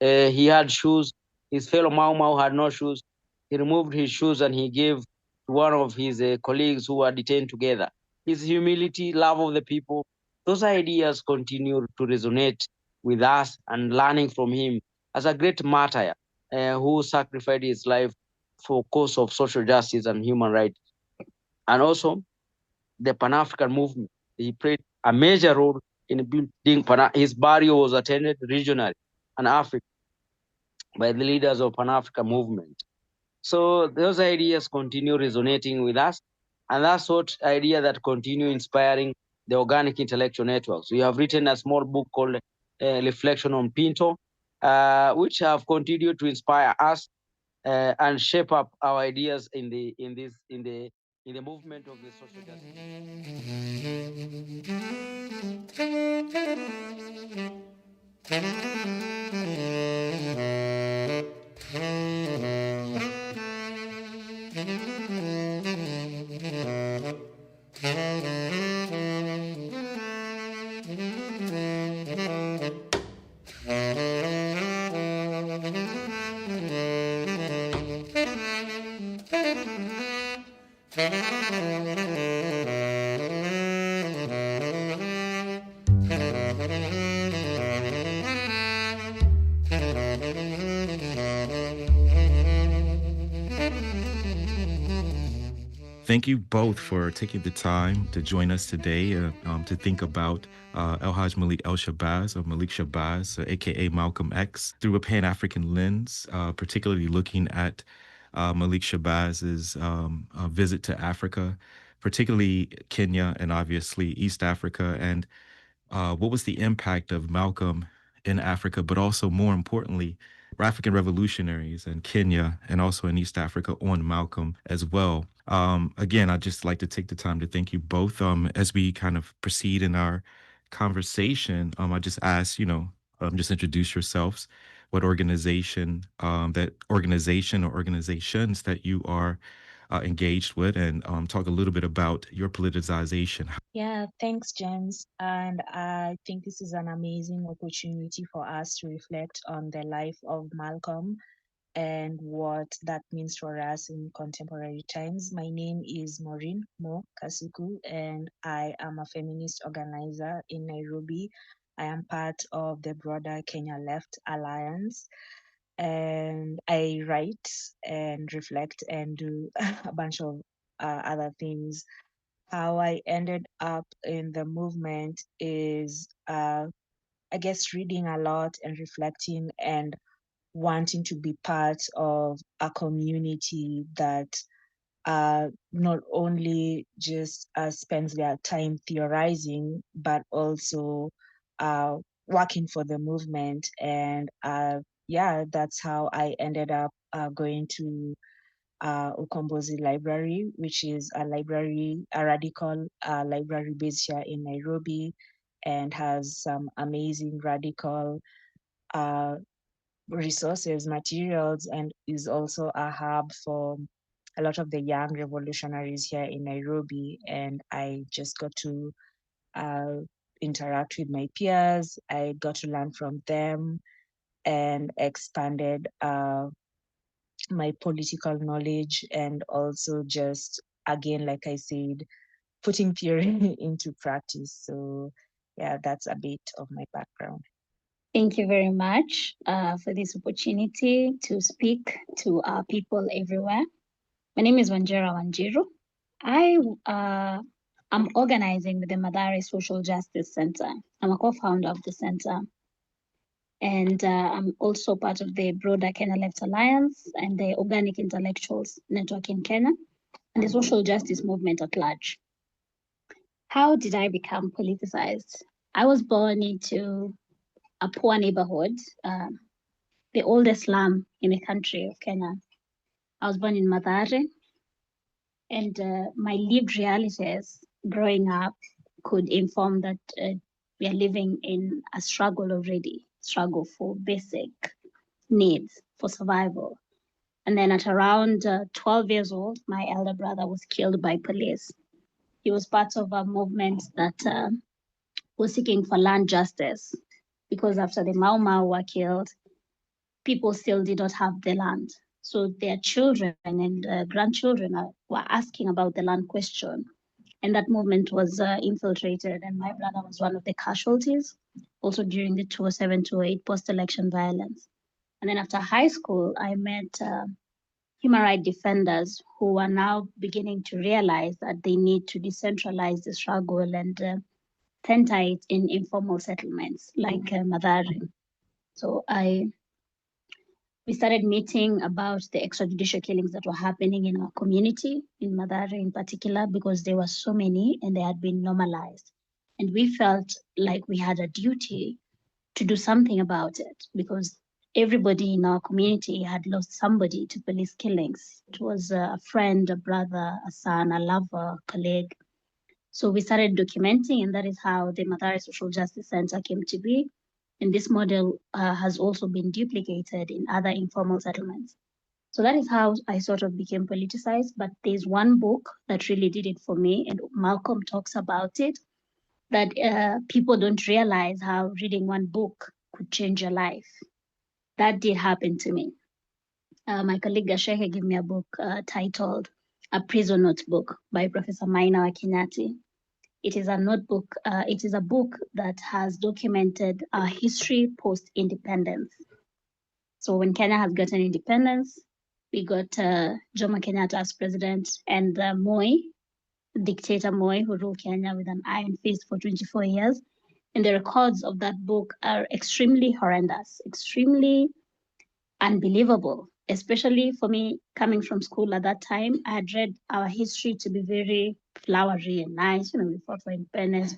he had shoes. His fellow Mau Mau had no shoes. He removed his shoes and he gave to one of his colleagues who were detained together. His humility, love of the people, those ideas continue to resonate with us, and learning from him as a great martyr who sacrificed his life for cause of social justice and human rights. And also the Pan-African movement. He played a major role in building his burial was attended regionally and Africa by the leaders of Pan-African movement. So those ideas continue resonating with us, and that's what idea that continue inspiring the organic intellectual networks. We have written a small book called Reflection on Pinto, which have continued to inspire us and shape up our ideas in the movement of the social Thank you both for taking the time to join us today to think about El Hajj Malik El Shabazz, or Malik Shabazz, aka Malcolm X, through a Pan-African lens, particularly looking at Malik Shabazz's visit to Africa, particularly Kenya and obviously East Africa, and what was the impact of Malcolm in Africa, but also more importantly, African revolutionaries in Kenya and also in East Africa on Malcolm as well. Again, I'd just like to take the time to thank you both. As we kind of proceed in our conversation, I just ask, just introduce yourselves, what organization, that organization or organizations that you are engaged with, and talk a little bit about your politicization. Yeah, thanks, James. And I think this is an amazing opportunity for us to reflect on the life of Malcolm and what that means for us in contemporary times. My name is Maureen Mo Kasuku, and I am a feminist organizer in Nairobi. I am part of the broader Kenya Left Alliance, and I write and reflect and do a bunch of other things. How I ended up in the movement is, I guess, reading a lot and reflecting and wanting to be part of a community that not only just spends their time theorizing, but also working for the movement. And yeah, that's how I ended up going to Ukombozi Library, which is a radical library based here in Nairobi, and has some amazing radical resources, materials, and is also a hub for a lot of the young revolutionaries here in Nairobi. And I just got to interact with my peers. I got to learn from them and expanded my political knowledge, and also just, again, like I said, putting theory into practice. So yeah, that's a bit of my background. Thank you very much for this opportunity to speak to our people everywhere. My name is Wanjera Wanjiru. I I'm organizing with the Mathare Social Justice Center. I'm a co-founder of the center. And I'm also part of the broader Kenya Left Alliance and the Organic Intellectuals Network in Kenya and the social justice movement at large. How did I become politicized? I was born into a poor neighborhood, the oldest slum in the country of Kenya. I was born in Mathare, and my lived realities growing up could inform that we are living in a struggle already, struggle for basic needs, for survival. And then at around 12 years old, my elder brother was killed by police. He was part of a movement that was seeking for land justice because after the Mau Mau were killed, people still did not have the land. So their children and grandchildren were asking about the land question. And that movement was infiltrated, and my brother was one of the casualties, also during the 2007-2008 post-election violence. And then after high school, I met human rights defenders who are now beginning to realize that they need to decentralize the struggle and center it in informal settlements like Mathare. So we started meeting about the extrajudicial killings that were happening in our community, in Mathare in particular, because there were so many and they had been normalized. And we felt like we had a duty to do something about it because everybody in our community had lost somebody to police killings. It was a friend, a brother, a son, a lover, a colleague. So we started documenting, and that is how the Mathare Social Justice Center came to be. And this model has also been duplicated in other informal settlements. So that is how I sort of became politicized. But there's one book that really did it for me, and Malcolm talks about it, that people don't realize how reading one book could change your life. That did happen to me. My colleague Gasheke gave me a book titled A Prison Notebook by Professor Maina Wakinyati. It is a notebook, it is a book that has documented our history post-independence. So when Kenya has gotten independence, we got Jomo Kenyatta as president and Moi, dictator Moi, who ruled Kenya with an iron fist for 24 years. And the records of that book are extremely horrendous, extremely unbelievable, especially for me coming from school at that time. I had read our history to be very flowery and nice. You know, we fought for independence,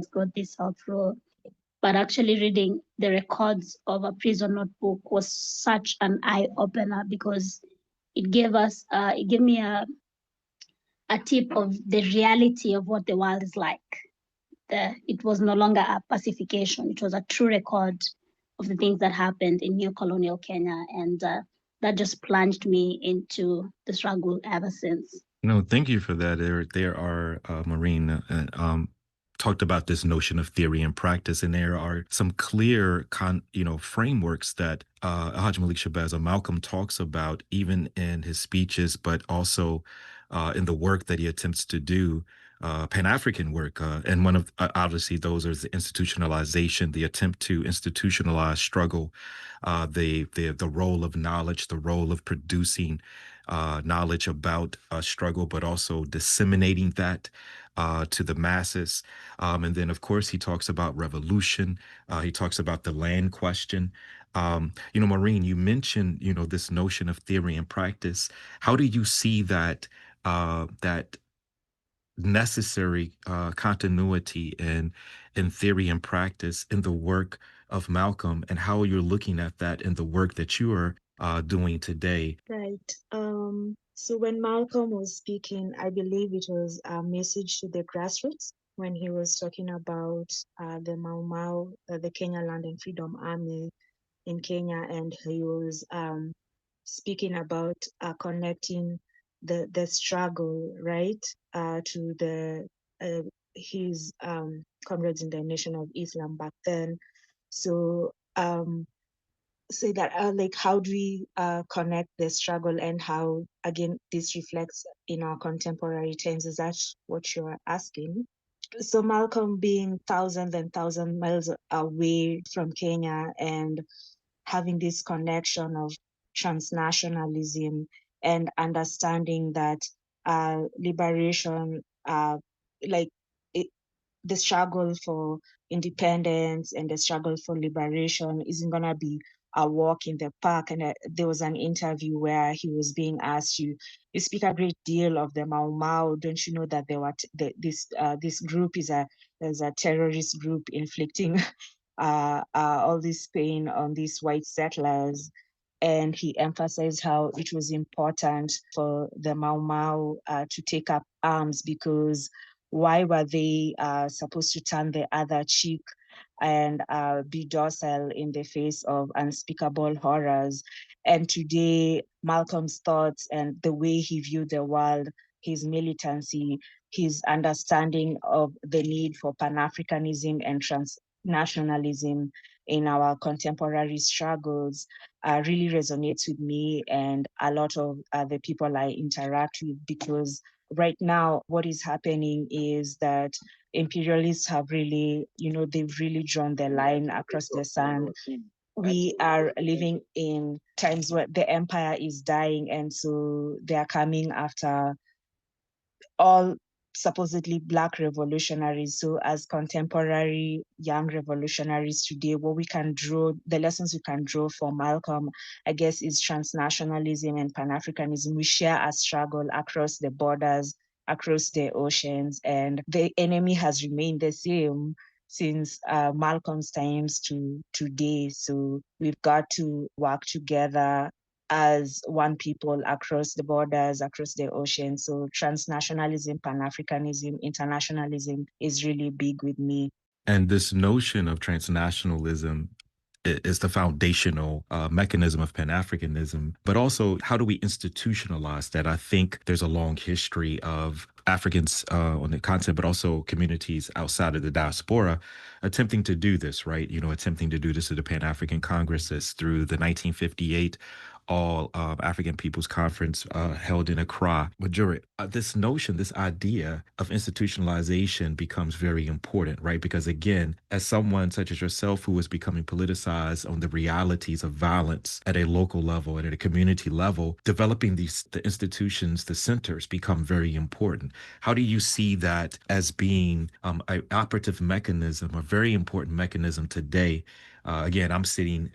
got this self-rule. But actually reading the records of A Prison Notebook was such an eye-opener because it gave me a tip of the reality of what the world is like. It was no longer a pacification. It was a true record of the things that happened in neo-colonial Kenya. And that just plunged me into the struggle ever since. No, thank you for that. There are, Maureen, talked about this notion of theory and practice, and there are some clear, frameworks that Hajj Malik El Shabazz or Malcolm talks about, even in his speeches, but also in the work that he attempts to do, Pan-African work. And one of, obviously, those are the institutionalization, the attempt to institutionalize struggle, the role of knowledge, the role of producing knowledge about struggle, but also disseminating that to the masses. And then, of course, he talks about revolution. He talks about the land question. Maureen, you mentioned, this notion of theory and practice. How do you see that necessary continuity in theory and practice in the work of Malcolm, and how you're looking at that in the work that you are doing today? Right. So when Malcolm was speaking, I believe it was a message to the grassroots when he was talking about the Mau Mau, the Kenya Land and Freedom Army in Kenya, and he was speaking about connecting the struggle, right, to his comrades in the Nation of Islam back then. So say that like how do we connect the struggle and how again this reflects in our contemporary times? Is that what you're asking? So Malcolm being thousands and thousands miles away from Kenya and having this connection of transnationalism and understanding that liberation like it, the struggle for independence and the struggle for liberation isn't gonna be a walk in the park. And there was an interview where he was being asked, you speak a great deal of the Mau Mau. Don't you know that this group is a terrorist group inflicting all this pain on these white settlers? And he emphasized how it was important for the Mau Mau to take up arms, because why were they supposed to turn the other cheek and be docile in the face of unspeakable horrors? And today, Malcolm's thoughts and the way he viewed the world, his militancy, his understanding of the need for Pan-Africanism and transnationalism in our contemporary struggles really resonates with me and a lot of the people I interact with, because right now what is happening is that imperialists have really, they've really drawn the line across the sand. We are living in times where the empire is dying, and so they are coming after all supposedly Black revolutionaries. So as contemporary young revolutionaries today, what we can draw, the lessons we can draw from Malcolm, I guess, is transnationalism and Pan-Africanism. We share a struggle across the borders, across the oceans, and the enemy has remained the same since Malcolm's times to today. So we've got to work together as one people across the borders, across the ocean. So transnationalism, Pan-Africanism, internationalism is really big with me. And this notion of transnationalism is the foundational mechanism of Pan-Africanism. But also, how do we institutionalize that? I think there's a long history of Africans on the continent, but also communities outside of the diaspora attempting to do this, right? Attempting to do this at the Pan-African Congresses through the 1958 All African Peoples Conference held in Accra. But this notion, this idea of institutionalization becomes very important, right? Because again, as someone such as yourself who is becoming politicized on the realities of violence at a local level and at a community level, developing the institutions, the centers become very important. How do you see that as being an operative mechanism, a very important mechanism today? Again, I'm sitting,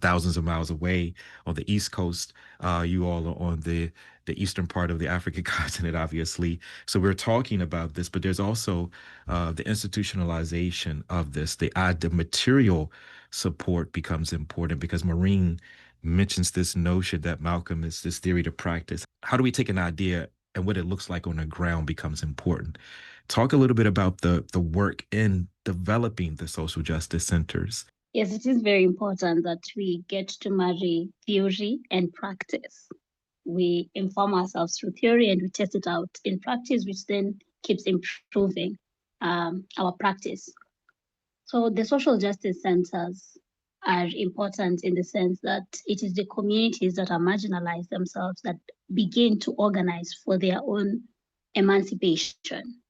thousands of miles away on the East Coast. You all are on the eastern part of the African continent, obviously. So we're talking about this, but there's also the institutionalization of this. The material support becomes important because Maureen mentions this notion that Malcolm is this theory to practice. How do we take an idea and what it looks like on the ground becomes important? Talk a little bit about the work in developing the social justice centers. Yes, it is very important that we get to marry theory and practice. We inform ourselves through theory and we test it out in practice, which then keeps improving our practice. So the social justice centers are important in the sense that it is the communities that are marginalized themselves that begin to organize for their own emancipation.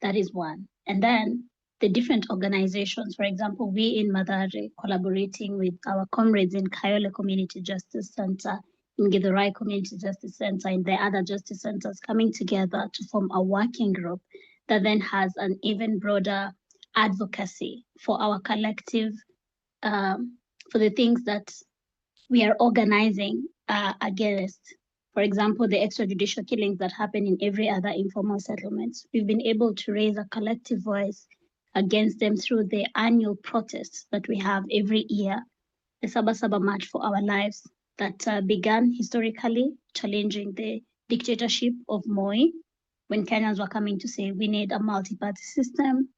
That is one. And then the different organizations, for example, we in Madare collaborating with our comrades in Kayole Community Justice Center, in Githurai Community Justice Center, and the other justice centers coming together to form a working group that then has an even broader advocacy for our collective, for the things that we are organizing against. For example, the extrajudicial killings that happen in every other informal settlements. We've been able to raise a collective voice against them through the annual protests that we have every year, the Sabasaba March for Our Lives, that began historically challenging the dictatorship of Moi, when Kenyans were coming to say we need a multi-party system.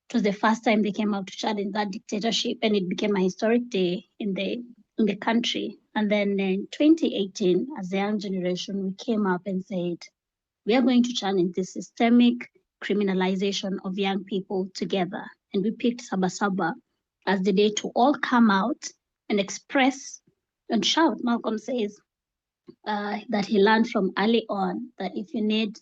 It was the first time they came out to challenge that dictatorship, and it became a historic day in the country. And then in 2018, as a young generation, we came up and said, we are going to challenge the systemic criminalization of young people together. And we picked Sabasaba as the day to all come out and express and shout. Malcolm says that he learned from early on that if you need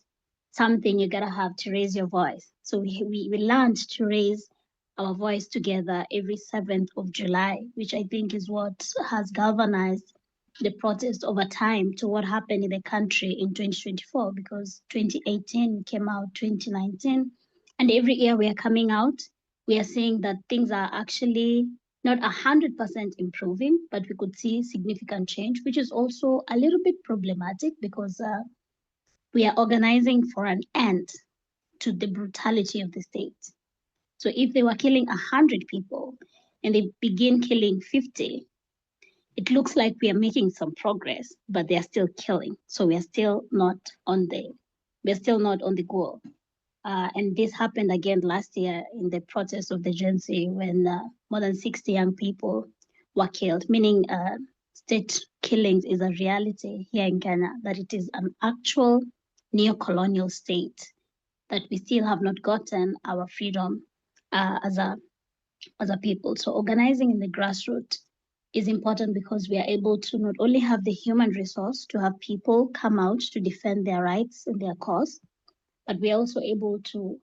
something, you gotta have to raise your voice. So we learned to raise our voice together every 7th of July, which I think is what has galvanized the protest over time to what happened in the country in 2024, because 2018 came out, 2019, and every year we are coming out, we are seeing that things are actually not 100% improving, but we could see significant change, which is also a little bit problematic because we are organizing for an end to the brutality of the state. So if they were killing 100 people and they begin killing 50, it looks like we are making some progress, but they are still killing. So we're still not on the goal. And this happened again last year in the protest of the Gen Z when more than 60 young people were killed, meaning state killings is a reality here in Kenya, that it is an actual neo-colonial state, that we still have not gotten our freedom as a people. So organizing in the grassroots is important because we are able to not only have the human resource to have people come out to defend their rights and their cause, but we are also able to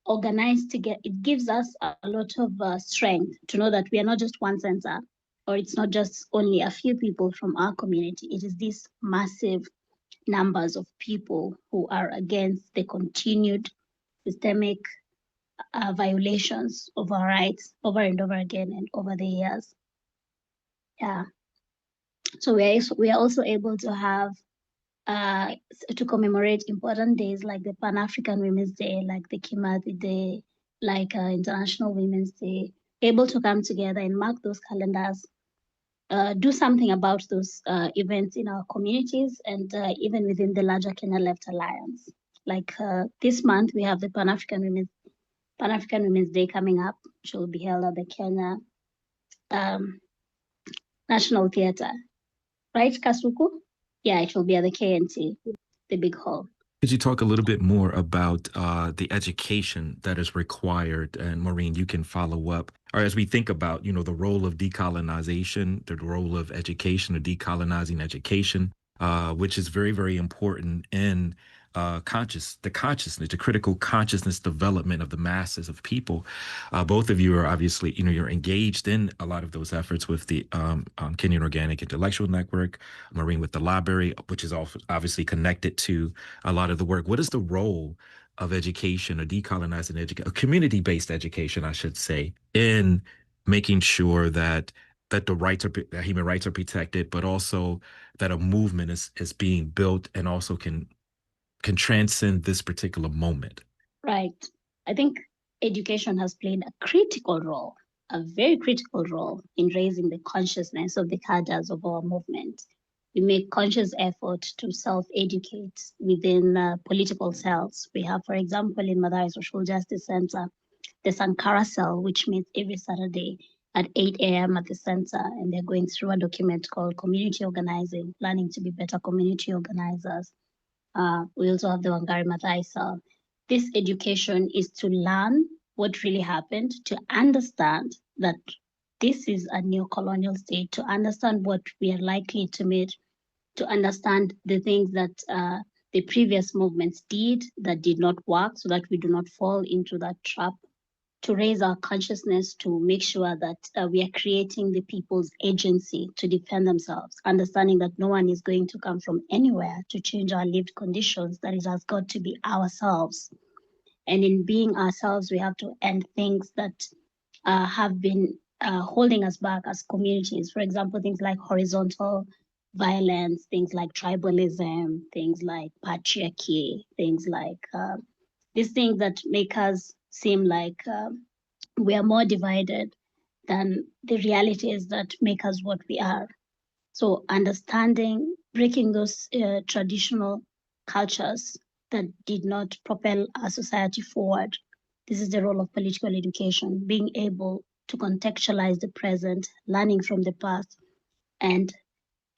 organize together. It gives us a lot of strength to know that we are not just one center, or it's not just only a few people from our community. It is these massive numbers of people who are against the continued systemic violations of our rights over and over again and over the years. Yeah. So we are also able to have to commemorate important days like the Pan-African Women's Day, like the Kimathi Day, like International Women's Day, able to come together and mark those calendars, do something about those events in our communities and even within the larger Kenya Left Alliance. Like this month, we have the Pan-African Women's Day coming up, which will be held at the Kenya National Theatre. Right, Kasuku? Yeah, it will be at the KNT, the big hall. Could you talk a little bit more about the education that is required? And Maureen, you can follow up. Or as we think about, the role of decolonization, the role of education, or decolonizing education, which is very, very important in the critical consciousness development of the masses of people. Both of you are obviously, you're engaged in a lot of those efforts with the Kenyan Organic Intellectual Network, Maureen with the library, which is also obviously connected to a lot of the work. What is the role of education, or decolonizing education, community-based education, I should say, in making sure that that human rights are protected, but also that a movement is being built and also can transcend this particular moment? Right. I think education has played a critical role, a very critical role in raising the consciousness of the cadres of our movement. We make conscious effort to self-educate within political cells. We have, for example, in Madari Social Justice Center, the Sankara cell, which meets every Saturday at 8 a.m. at the center, and they're going through a document called Community Organizing, Learning to be Better Community Organizers. We also have the Wangari Maathai cell. This education is to learn what really happened, to understand that this is a new colonial state, to understand what we are likely to meet, to understand the things that the previous movements did that did not work, so that we do not fall into that trap, to raise our consciousness, to make sure that we are creating the people's agency to defend themselves, understanding that no one is going to come from anywhere to change our lived conditions, that it has got to be ourselves. And in being ourselves, we have to end things that have been holding us back as communities. For example, things like horizontal violence, things like tribalism, things like patriarchy, things like these things that make us seem like we are more divided than the realities that make us what we are. So understanding, breaking those traditional cultures that did not propel our society forward. This is the role of political education, being able to contextualize the present, learning from the past, and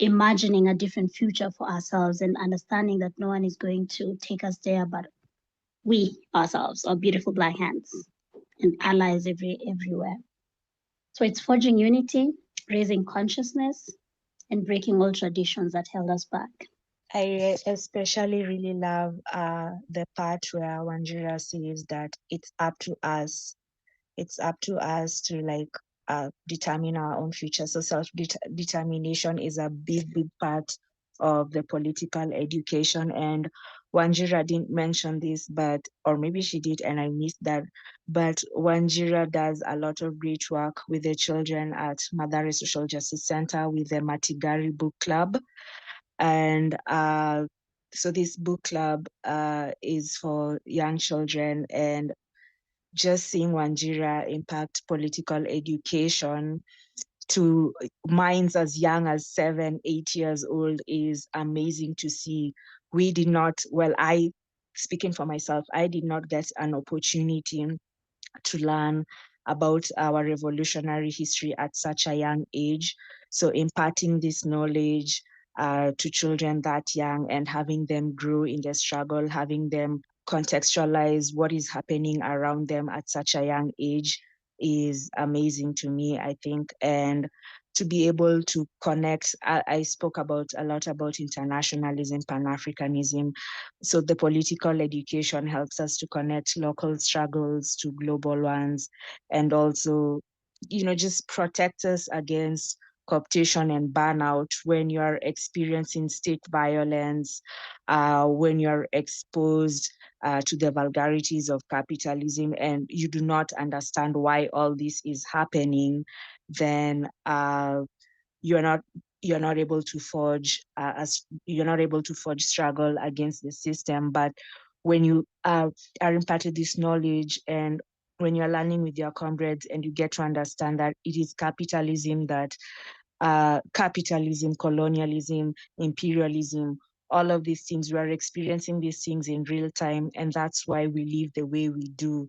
imagining a different future for ourselves, and understanding that no one is going to take us there but we ourselves, our beautiful Black hands, and allies everywhere. So it's forging unity, raising consciousness, and breaking all traditions that held us back. I especially really love the part where Wanjira says that it's up to us. It's up to us to determine our own future. So self-determination is a big part of the political education. And Wanjira didn't mention this, or maybe she did and I missed that, but Wanjira does a lot of great work with the children at Mathare Social Justice Center with the Matigari Book Club. And so this book club is for young children, and just seeing Wanjira impact political education to minds as young as 7, 8 years old is amazing to see. We did not, speaking for myself, I did not get an opportunity to learn about our revolutionary history at such a young age. So imparting this knowledge to children that young and having them grow in the struggle, having them contextualize what is happening around them at such a young age is amazing to me, I think. And to be able to connect, I spoke a lot about internationalism, Pan-Africanism. So the political education helps us to connect local struggles to global ones, and also, just protect us against cooptation and burnout when you're experiencing state violence, when you're exposed to the vulgarities of capitalism and you do not understand why all this is happening, then you're not able to forge struggle against the system. But when you are imparted this knowledge, and when you're learning with your comrades and you get to understand that it is capitalism, colonialism, imperialism, all of these things, we are experiencing these things in real time, and that's why we live the way we do.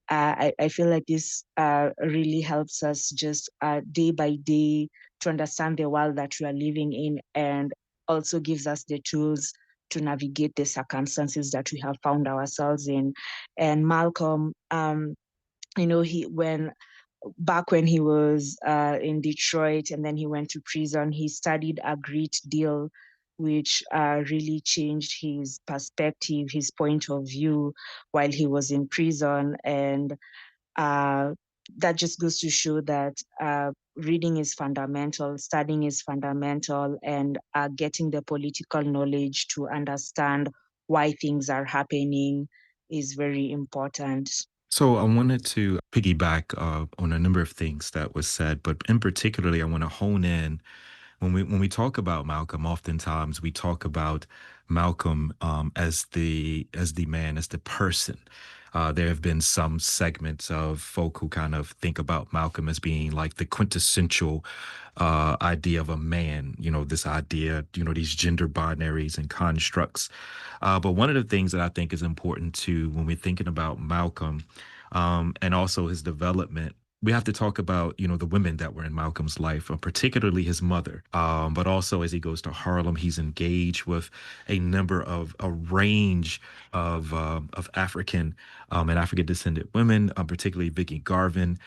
I feel like this really helps us just day by day to understand the world that we are living in, and also gives us the tools to navigate the circumstances that we have found ourselves in. And Malcolm, back when he was in Detroit and then he went to prison, he studied a great deal, which really changed his perspective, his point of view while he was in prison. And that just goes to show that reading is fundamental, studying is fundamental, and getting the political knowledge to understand why things are happening is very important. So I wanted to piggyback on a number of things that was said, but in particularly, I want to hone in when we talk about Malcolm. Oftentimes, we talk about Malcolm as the man, as the person. There have been some segments of folk who kind of think about Malcolm as being like the quintessential idea of a man, this idea, these gender binaries and constructs. But one of the things that I think is important too, when we're thinking about Malcolm and also his development, we have to talk about, the women that were in Malcolm's life, particularly his mother. But also as he goes to Harlem, he's engaged with a range of African and African descendant women, particularly Vikki Garvin,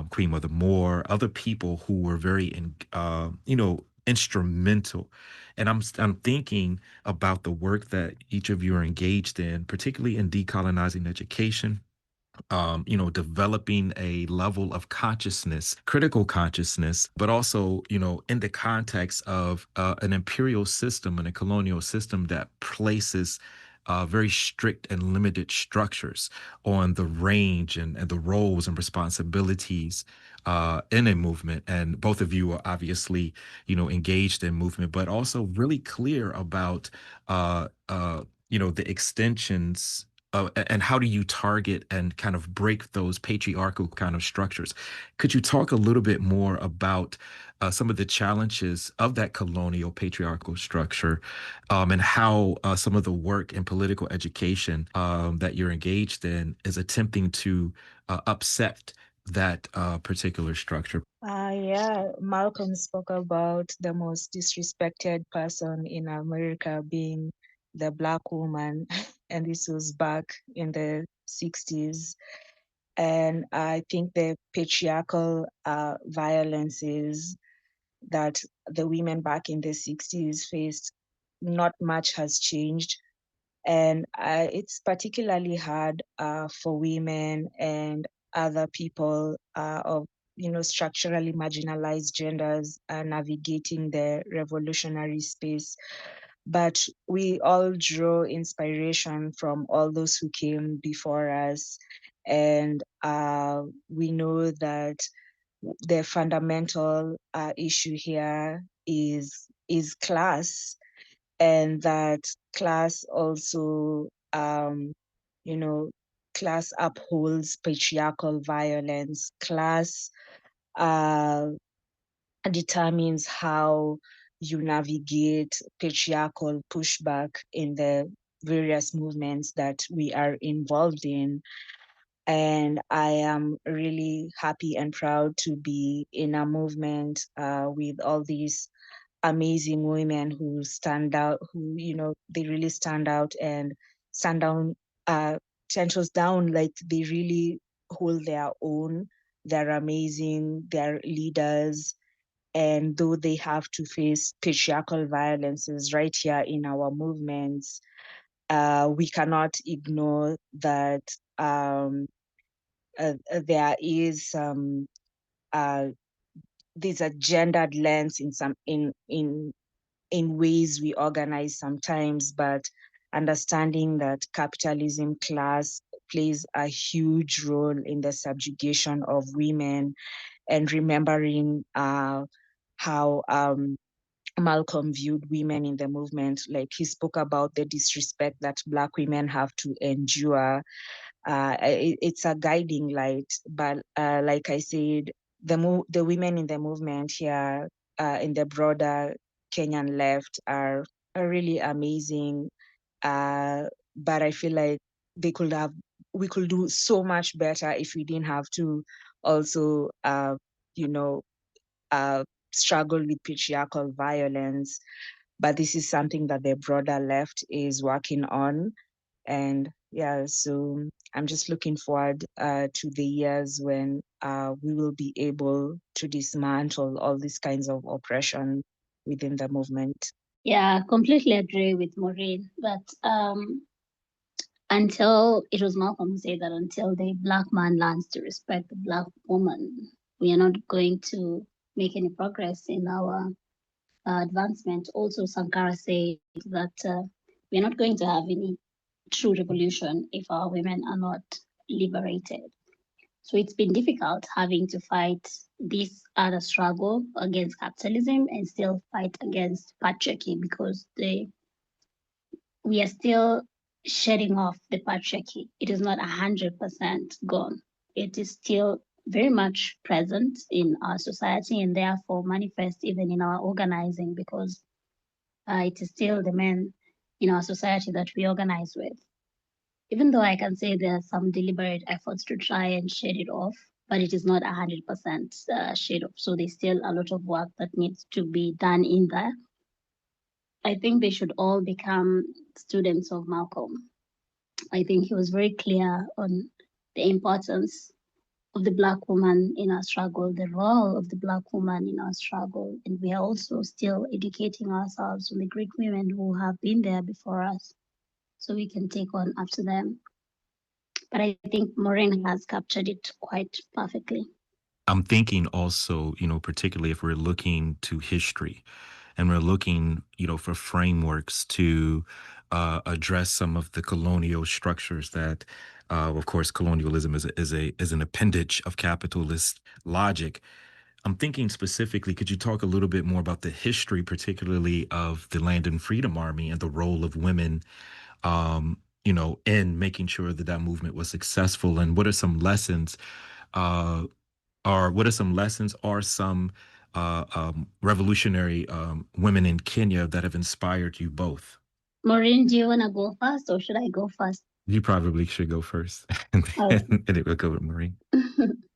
Queen Mother Moore, other people who were very, instrumental. And I'm thinking about the work that each of you are engaged in, particularly in decolonizing education, developing a level of consciousness, critical consciousness, but also, in the context of an imperial system and a colonial system that places very strict and limited structures on the range and the roles and responsibilities in a movement. And both of you are obviously, engaged in movement, but also really clear about, the extensions and how do you target and kind of break those patriarchal kind of structures? Could you talk a little bit more about some of the challenges of that colonial patriarchal structure and how some of the work in political education that you're engaged in is attempting to upset that particular structure? Yeah, Malcolm spoke about the most disrespected person in America being the Black woman, and this was back in the 60s. And I think the patriarchal violences that the women back in the 60s faced, not much has changed. And it's particularly hard for women and other people of structurally marginalized genders navigating the revolutionary space. But we all draw inspiration from all those who came before us. And we know that the fundamental issue here is class, and that class also, class upholds patriarchal violence. Class uh, determines how you navigate patriarchal pushback in the various movements that we are involved in. And I am really happy and proud to be in a movement with all these amazing women who stand out, who, they really stand out and stand down, 10 toes down, like they really hold their own. They're amazing, they're leaders. And though they have to face patriarchal violences right here in our movements, we cannot ignore that there is there's a gendered lens in some in ways we organize sometimes, but understanding that capitalism class plays a huge role in the subjugation of women, and remembering how Malcolm viewed women in the movement. Like, he spoke about the disrespect that Black women have to endure. It's a guiding light. But like I said, the women in the movement here, in the broader Kenyan left, are really amazing. But I feel like we could do so much better if we didn't have to also, you know, struggle with patriarchal violence. But this is something that the broader left is working on. And yeah, so I'm just looking forward to the years when we will be able to dismantle all these kinds of oppression within the movement. Yeah, completely agree with Maureen. But until it was Malcolm who said that until the Black man learns to respect the Black woman, we are not going to make any progress in our advancement. Also, Sankara said that we're not going to have any true revolution if our women are not liberated. So it's been difficult having to fight this other struggle against capitalism and still fight against patriarchy, because we are still shedding off the patriarchy. It is not 100% gone. It is still very much present in our society, and therefore manifest even in our organizing, because it is still the men in our society that we organize with. Even though I can say there are some deliberate efforts to try and shed it off, but it is not 100% shed off. So there's still a lot of work that needs to be done in there. I think they should all become students of Malcolm. I think he was very clear on the importance of the Black woman in our struggle, the role of the Black woman in our struggle. And we are also still educating ourselves on the great women who have been there before us, so we can take on after them. But I think Maureen has captured it quite perfectly. I'm thinking also, particularly if we're looking to history and we're looking, for frameworks to address some of the colonial structures that, of course, colonialism is an appendage of capitalist logic. I'm thinking specifically, could you talk a little bit more about the history, particularly of the Land and Freedom Army and the role of women, in making sure that that movement was successful? And what are some lessons, or some revolutionary women in Kenya that have inspired you both? Maureen, do you want to go first, or should I go first? You probably should go first, and then it will go with Maureen.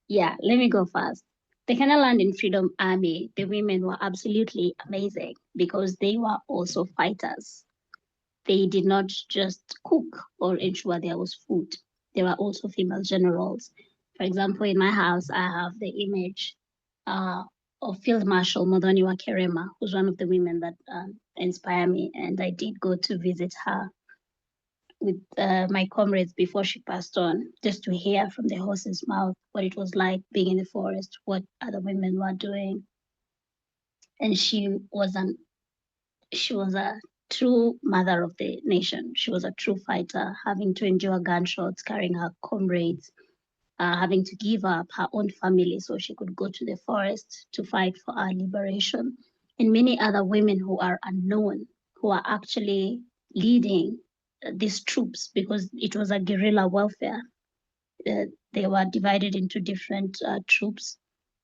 Yeah, let me go first. The Kenya Land and Freedom Army, the women were absolutely amazing because they were also fighters. They did not just cook or ensure there was food. There were also female generals. For example, in my house, I have the image of Field Marshal Modoni Wakerema, who's one of the women that inspire me, and I did go to visit her. my comrades before she passed on, just to hear from the horse's mouth what it was like being in the forest, what other women were doing. And she was a true mother of the nation. She was a true fighter, having to endure gunshots, carrying her comrades, having to give up her own family so she could go to the forest to fight for our liberation. And many other women who are unknown, who are actually leading these troops, because it was a guerrilla warfare. They were divided into different troops.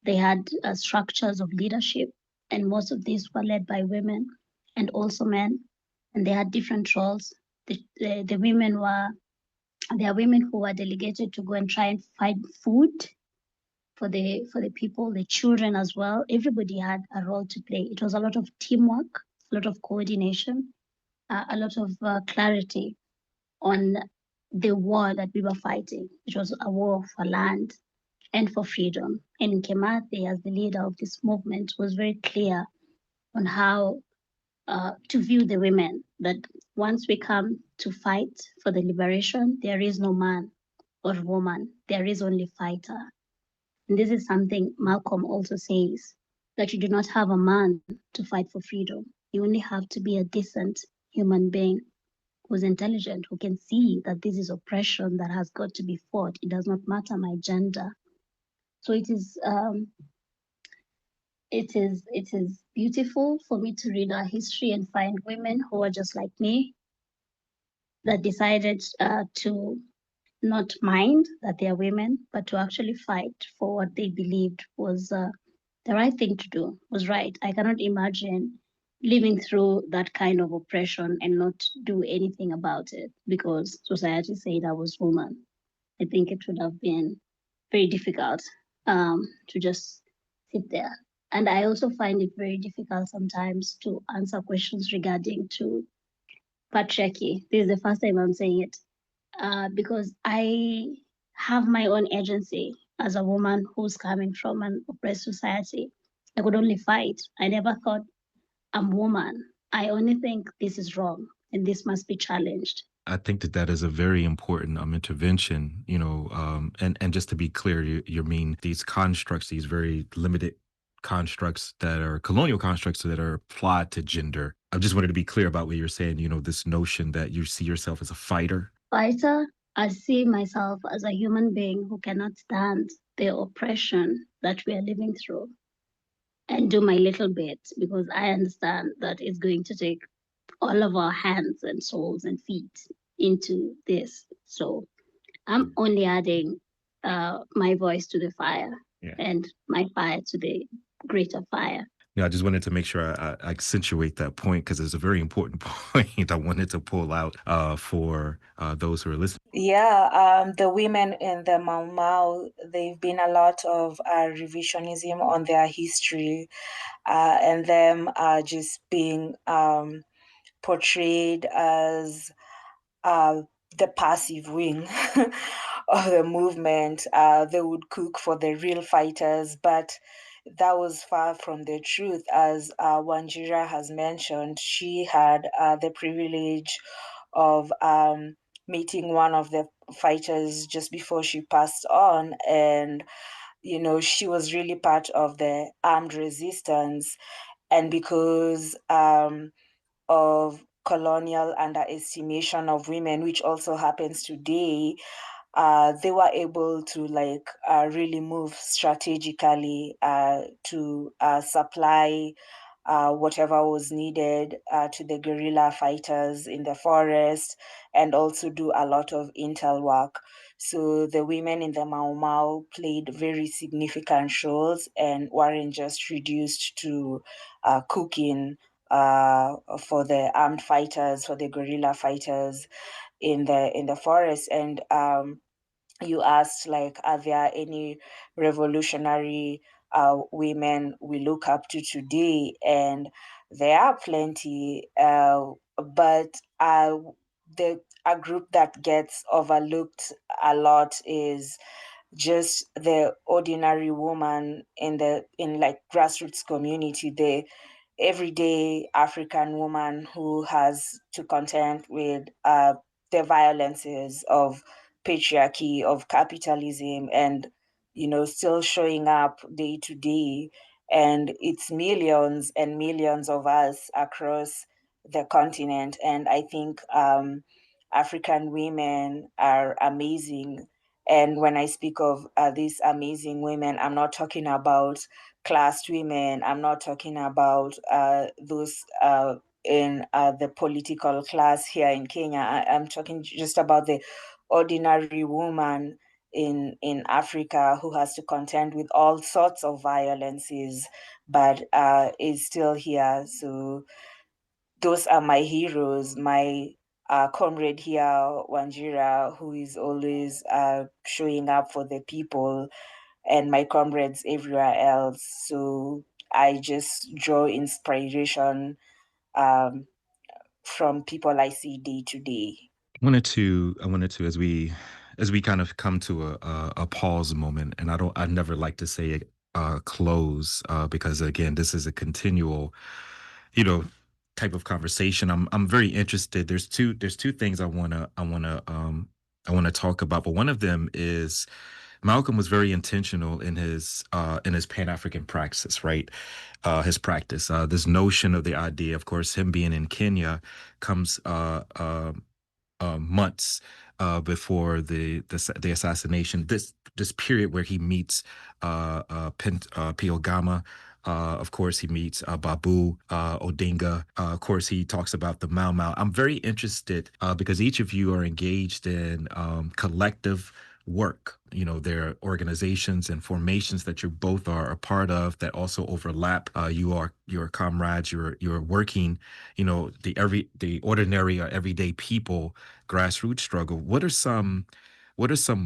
They had structures of leadership, and most of these were led by women and also men, and they had different roles. The women were, there are women who were delegated to go and try and find food for the people, the children as well. Everybody had a role to play. It was a lot of teamwork, a lot of coordination, a lot of clarity on the war that we were fighting. It was a war for land and for freedom. And Kimathi, as the leader of this movement, was very clear on how to view the women, that once we come to fight for the liberation, there is no man or woman, there is only fighter. And this is something Malcolm also says, that you do not have a man to fight for freedom. You only have to be a decent human being who's intelligent, who can see that this is oppression that has got to be fought. It does not matter my gender. So it is beautiful for me to read our history and find women who are just like me, that decided to not mind that they are women, but to actually fight for what they believed was the right thing to do, was right. I cannot imagine living through that kind of oppression and not do anything about it because society said I was woman. I think it would have been very difficult to just sit there. And I also find it very difficult sometimes to answer questions regarding to patriarchy. This is the first time I'm saying it because I have my own agency as a woman who's coming from an oppressed society. I could only fight. I never thought I'm woman. I only think this is wrong and this must be challenged. I think that that is a very important intervention, and just to be clear, you mean these constructs, these very limited constructs that are colonial constructs that are applied to gender. I just wanted to be clear about what you're saying, this notion that you see yourself as a fighter. Fighter, I see myself as a human being who cannot stand the oppression that we are living through and do my little bit because I understand that it's going to take all of our hands and souls and feet into this. So I'm only adding my voice to the fire and my fire to the greater fire. Yeah, I just wanted to make sure I accentuate that point because it's a very important point I wanted to pull out for those who are listening. Yeah, the women in the Mau Mau, they've been a lot of revisionism on their history and them just being portrayed as the passive wing of the movement. They would cook for the real fighters, but that was far from the truth. As Wanjira has mentioned, she had the privilege of meeting one of the fighters just before she passed on, and she was really part of the armed resistance. And because of colonial underestimation of women, which also happens today, they were able to really move strategically to supply whatever was needed to the guerrilla fighters in the forest and also do a lot of intel work. So the women in the Mau Mau played very significant roles and weren't just reduced to cooking for the armed fighters, for the guerrilla fighters in the forest. And you asked, are there any revolutionary women we look up to today? And there are plenty, but a group that gets overlooked a lot is just the ordinary woman in grassroots community, the everyday African woman who has to contend with the violences of patriarchy, of capitalism, and still showing up day to day. And it's millions and millions of us across the continent. And I think African women are amazing. And when I speak of these amazing women, I'm not talking about classed women. I'm not talking about those in the political class here in Kenya. I'm talking just about the ordinary woman in Africa who has to contend with all sorts of violences, but is still here. So those are my heroes. My comrade here, Wanjira, who is always showing up for the people, and my comrades everywhere else. So I just draw inspiration from people I see day to day. I wanted to as we kind of come to a pause moment, and I never like to say close, because again, this is a continual, you know, type of conversation. I'm very interested. There's two things I want to talk about, but one of them is Malcolm was very intentional in his Pan African praxis, right? His practice. This notion of the idea, of course, him being in Kenya comes months before the assassination. This period where he meets Pio Gama. Of course, he meets Babu Odinga. Of course, he talks about the Mau Mau. I'm very interested because each of you are engaged in collective work. There are organizations and formations that you both are a part of that also overlap. Your comrades. You're working. The ordinary or everyday people grassroots struggle. What are some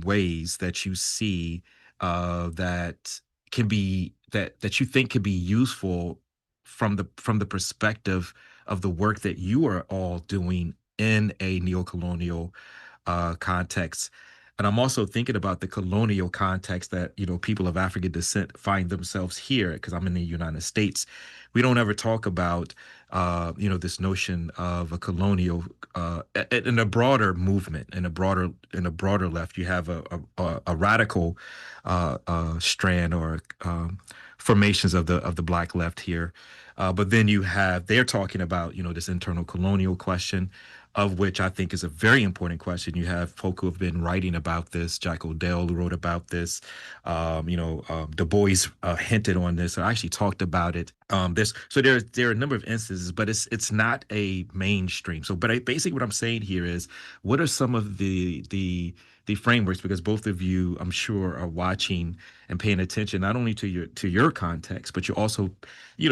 ways that you see that can be that you think could be useful from the perspective of the work that you are all doing in a neocolonial context? And I'm also thinking about the colonial context that people of African descent find themselves here, because I'm in the United States. We don't ever talk about this notion of a colonial in a broader movement, in a broader left. You have a radical strand or formations of the black left here, but then they're talking about this internal colonial question, of which I think is a very important question. You have folk who have been writing about this. Jack O'Dell who wrote about this. Du Bois hinted on this, or actually talked about it. There are a number of instances, but it's not a mainstream. Basically, what I'm saying here is, what are some of the frameworks? Because both of you, I'm sure, are watching and paying attention not only to your context, but you're also,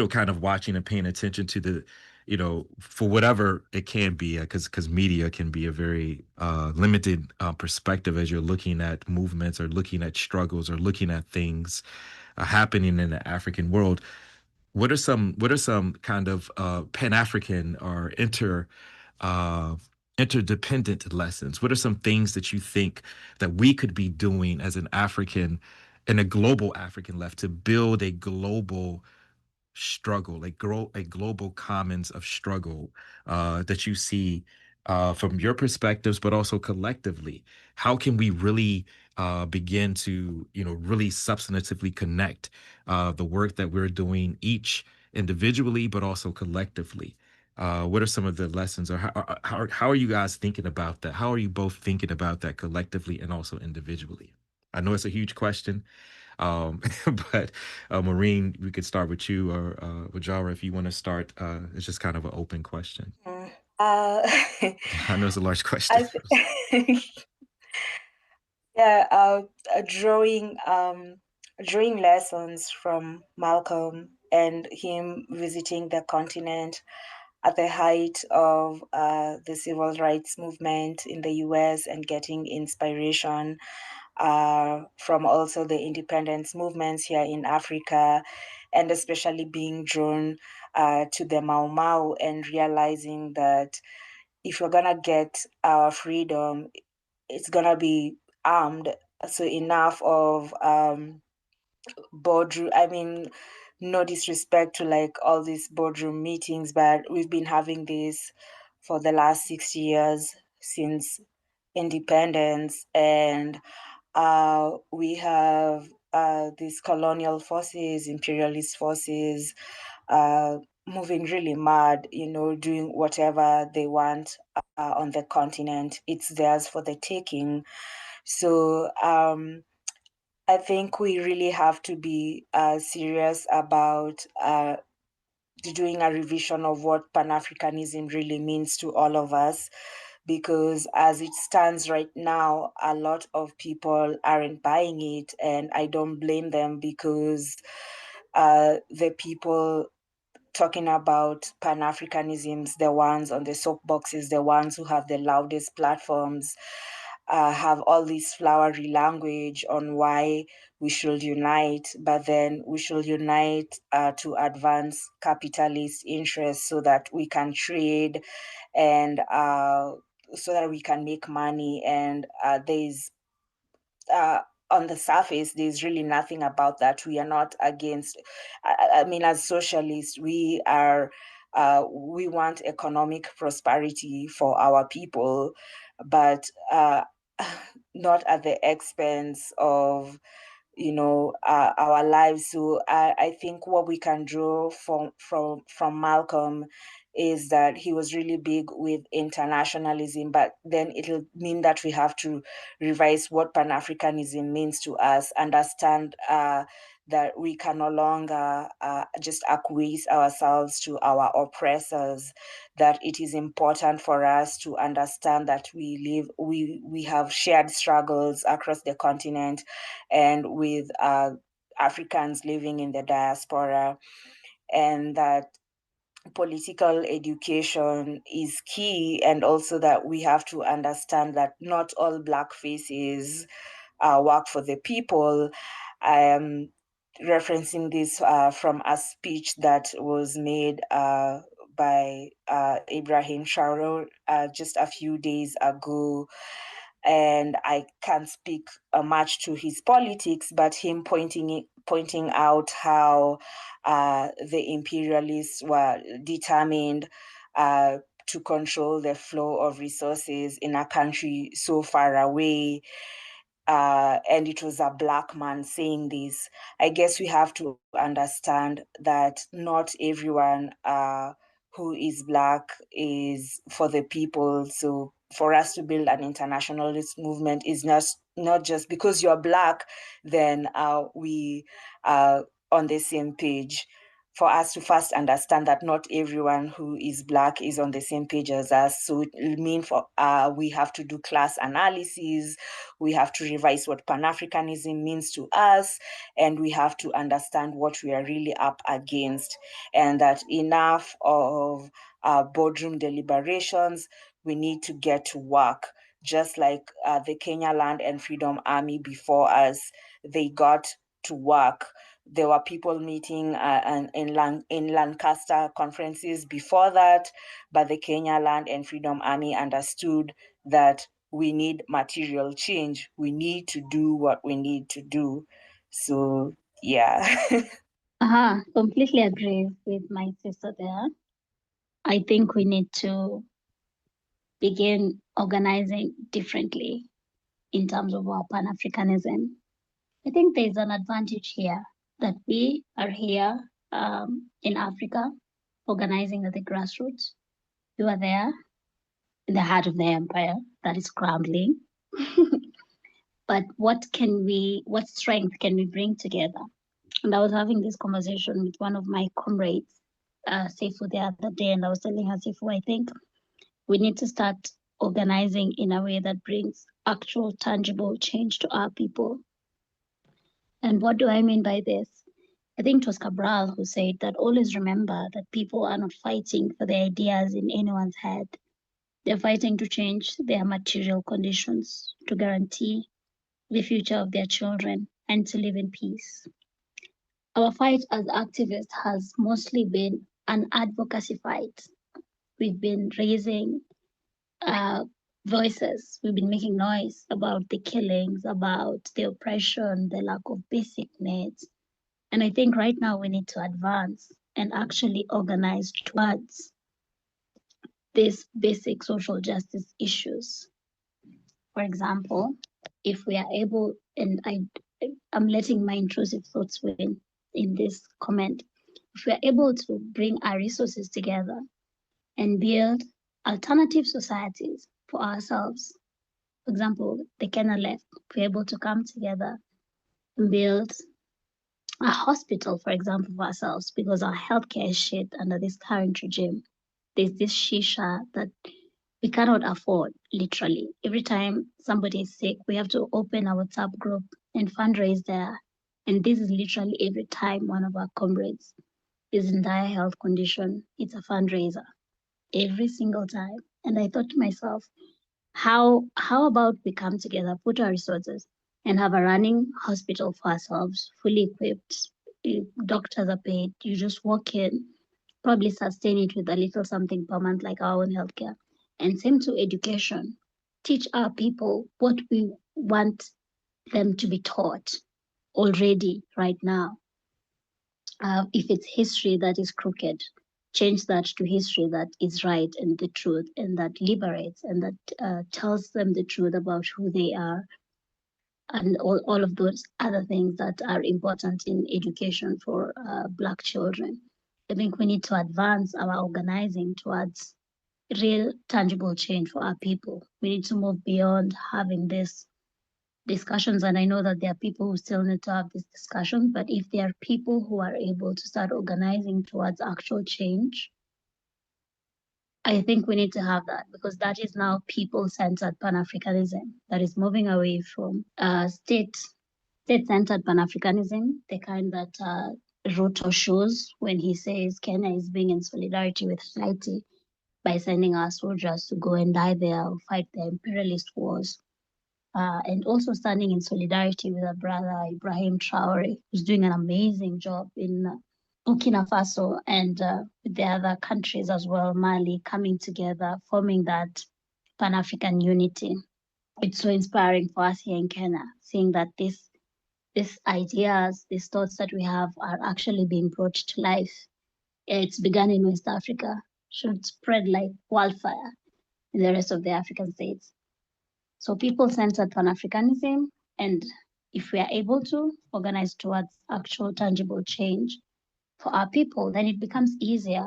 kind of watching and paying attention to the, for whatever it can be, because media can be a very limited perspective as you're looking at movements or looking at struggles or looking at things happening in the African world. What are some kind of Pan-African or interdependent lessons? What are some things that you think that we could be doing as an African and a global African left to build a global struggle, a global commons of struggle that you see from your perspectives, but also collectively? How can we really begin to, really substantively connect the work that we're doing, each individually, but also collectively? What are some of the lessons, or how are you guys thinking about that? How are you both thinking about that collectively and also individually? I know it's a huge question, um, but Maureen, we could start with you, or with Jara, if you want to start. It's just kind of an open question. Mm. I know it's a large question. I yeah, drawing lessons from Malcolm and him visiting the continent at the height of the civil rights movement in the US, and getting inspiration from also the independence movements here in Africa, and especially being drawn to the Mau Mau, and realizing that if we're gonna get our freedom, it's gonna be armed. So enough of boardroom. I mean, no disrespect to like all these boardroom meetings, but we've been having this for the last 60 years. since independence, and we have these colonial forces, imperialist forces, moving really mad, doing whatever they want on the continent. It's theirs for the taking. So I think we really have to be serious about doing a revision of what Pan-Africanism really means to all of us, because as it stands right now, a lot of people aren't buying it, and I don't blame them, because the people talking about Pan-Africanisms, the ones on the soapboxes, the ones who have the loudest platforms, have all this flowery language on why we should unite, but then we should unite to advance capitalist interests so that we can trade and so that we can make money. And there's on the surface, there's really nothing about that. We are not against, I mean, as socialists, we want economic prosperity for our people, but not at the expense of our lives. So I think what we can draw from Malcolm is that he was really big with internationalism, but then it'll mean that we have to revise what Pan-Africanism means to us, understand that we can no longer just acquiesce ourselves to our oppressors, that it is important for us to understand that we have shared struggles across the continent and with Africans living in the diaspora, and that political education is key, and also that we have to understand that not all Black faces work for the people. I am referencing this from a speech that was made by Ibrahim Traore just a few days ago, and I can't speak much to his politics, but him pointing out how the imperialists were determined to control the flow of resources in a country so far away. And it was a Black man saying this. I guess we have to understand that not everyone who is Black is for the people. So for us to build an internationalist movement is not just because you're Black, then we are on the same page. For us to first understand that not everyone who is Black is on the same page as us. So it means we have to do class analysis, we have to revise what Pan-Africanism means to us, and we have to understand what we are really up against, and that enough of boardroom deliberations, we need to get to work. Just like the Kenya Land and Freedom Army before us, they got to work. There were people meeting in Lancaster conferences before that, but the Kenya Land and Freedom Army understood that we need material change. We need to do what we need to do. So, yeah. Completely agree with my sister there. I think we need to begin organizing differently in terms of our Pan-Africanism. I think there's an advantage here that we are here in Africa, organizing at the grassroots. You are there in the heart of the empire that is crumbling. But what strength can we bring together? And I was having this conversation with one of my comrades, Seifu, the other day, and I was telling her, Seifu, I think we need to start organizing in a way that brings actual tangible change to our people. And what do I mean by this? I think it was Cabral who said that always remember that people are not fighting for the ideas in anyone's head. They're fighting to change their material conditions, to guarantee the future of their children, and to live in peace. Our fight as activists has mostly been an advocacy fight. We've been raising voices, we've been making noise about the killings, about the oppression, the lack of basic needs. And I think right now we need to advance and actually organize towards these basic social justice issues. For example, if we are able, and I'm letting my intrusive thoughts win in this comment, if we are able to bring our resources together and build alternative societies for ourselves, for example, the Kenyan left, if we're able to come together and build a hospital, for example, for ourselves, because our healthcare is shit under this current regime. There's this shisha that we cannot afford, literally. Every time somebody is sick, we have to open our WhatsApp group and fundraise there. And this is literally every time one of our comrades is in dire health condition, it's a fundraiser every single time. And I thought to myself, how about we come together, put our resources, and have a running hospital for ourselves, fully equipped. Doctors are paid. You just walk in, probably sustain it with a little something per month, like our own healthcare. And same to education. Teach our people what we want them to be taught already right now. If it's history that is crooked, change that to history that is right and the truth, and that liberates and that tells them the truth about who they are, and all of those other things that are important in education for Black children. I think we need to advance our organizing towards real tangible change for our people. We need to move beyond having these discussions, and I know that there are people who still need to have these discussions, but if there are people who are able to start organizing towards actual change, I think we need to have that, because that is now people-centered Pan-Africanism that is moving away from state-centered Pan-Africanism, the kind that Ruto shows when he says Kenya is being in solidarity with Haiti by sending our soldiers to go and die there or fight the imperialist wars. And also standing in solidarity with our brother Ibrahim Traore, who's doing an amazing job in Burkina Faso and with the other countries as well, Mali, coming together, forming that Pan-African unity. It's so inspiring for us here in Kenya, seeing that these ideas, these thoughts that we have are actually being brought to life. It's begun in West Africa, should spread like wildfire in the rest of the African states. So people-centered Pan-Africanism, and if we are able to organize towards actual tangible change for our people, then it becomes easier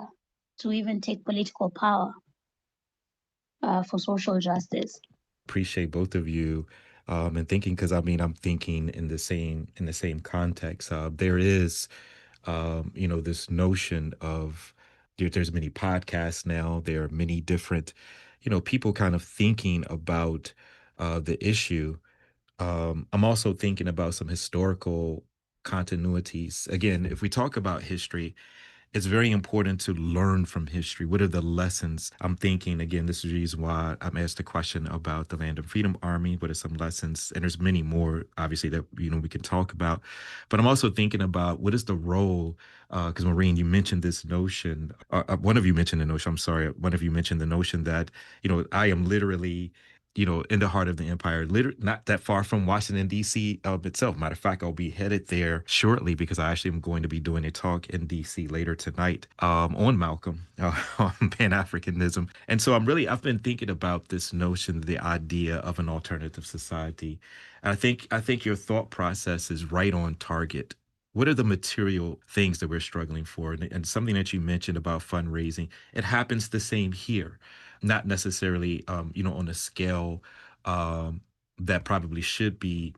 to even take political power for social justice. Appreciate both of you and thinking, because I mean, I'm thinking in the same context. There is, this notion of there's many podcasts now. There are many different, people kind of thinking about the issue. I'm also thinking about some historical continuities. Again, if we talk about history, it's very important to learn from history. What are the lessons? I'm thinking, again, this is the reason why I'm asked the question about the Land of Freedom Army. What are some lessons? And there's many more, obviously, that, we can talk about. But I'm also thinking about what is the role, because Maureen, you mentioned this notion, one of you mentioned the notion, I'm sorry, one of you mentioned the notion that, I am literally in the heart of the empire, literally not that far from Washington, D.C. Itself. Matter of fact, I'll be headed there shortly because I actually am going to be doing a talk in D.C. later tonight on Malcolm, on Pan-Africanism. And so I've been thinking about this notion, the idea of an alternative society. And I think your thought process is right on target. What are the material things that we're struggling for? And something that you mentioned about fundraising, it happens the same here. Not necessarily, on a scale that probably should be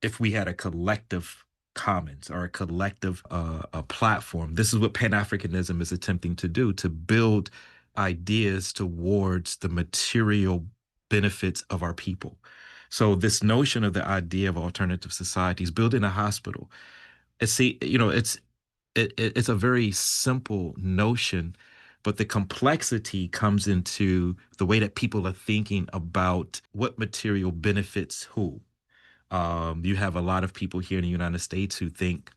if we had a collective commons or a collective a platform. This is what Pan-Africanism is attempting to do, to build ideas towards the material benefits of our people. So this notion of the idea of alternative societies, building a hospital, it's a very simple notion, but the complexity comes into the way that people are thinking about what material benefits who. You have a lot of people here in the United States who think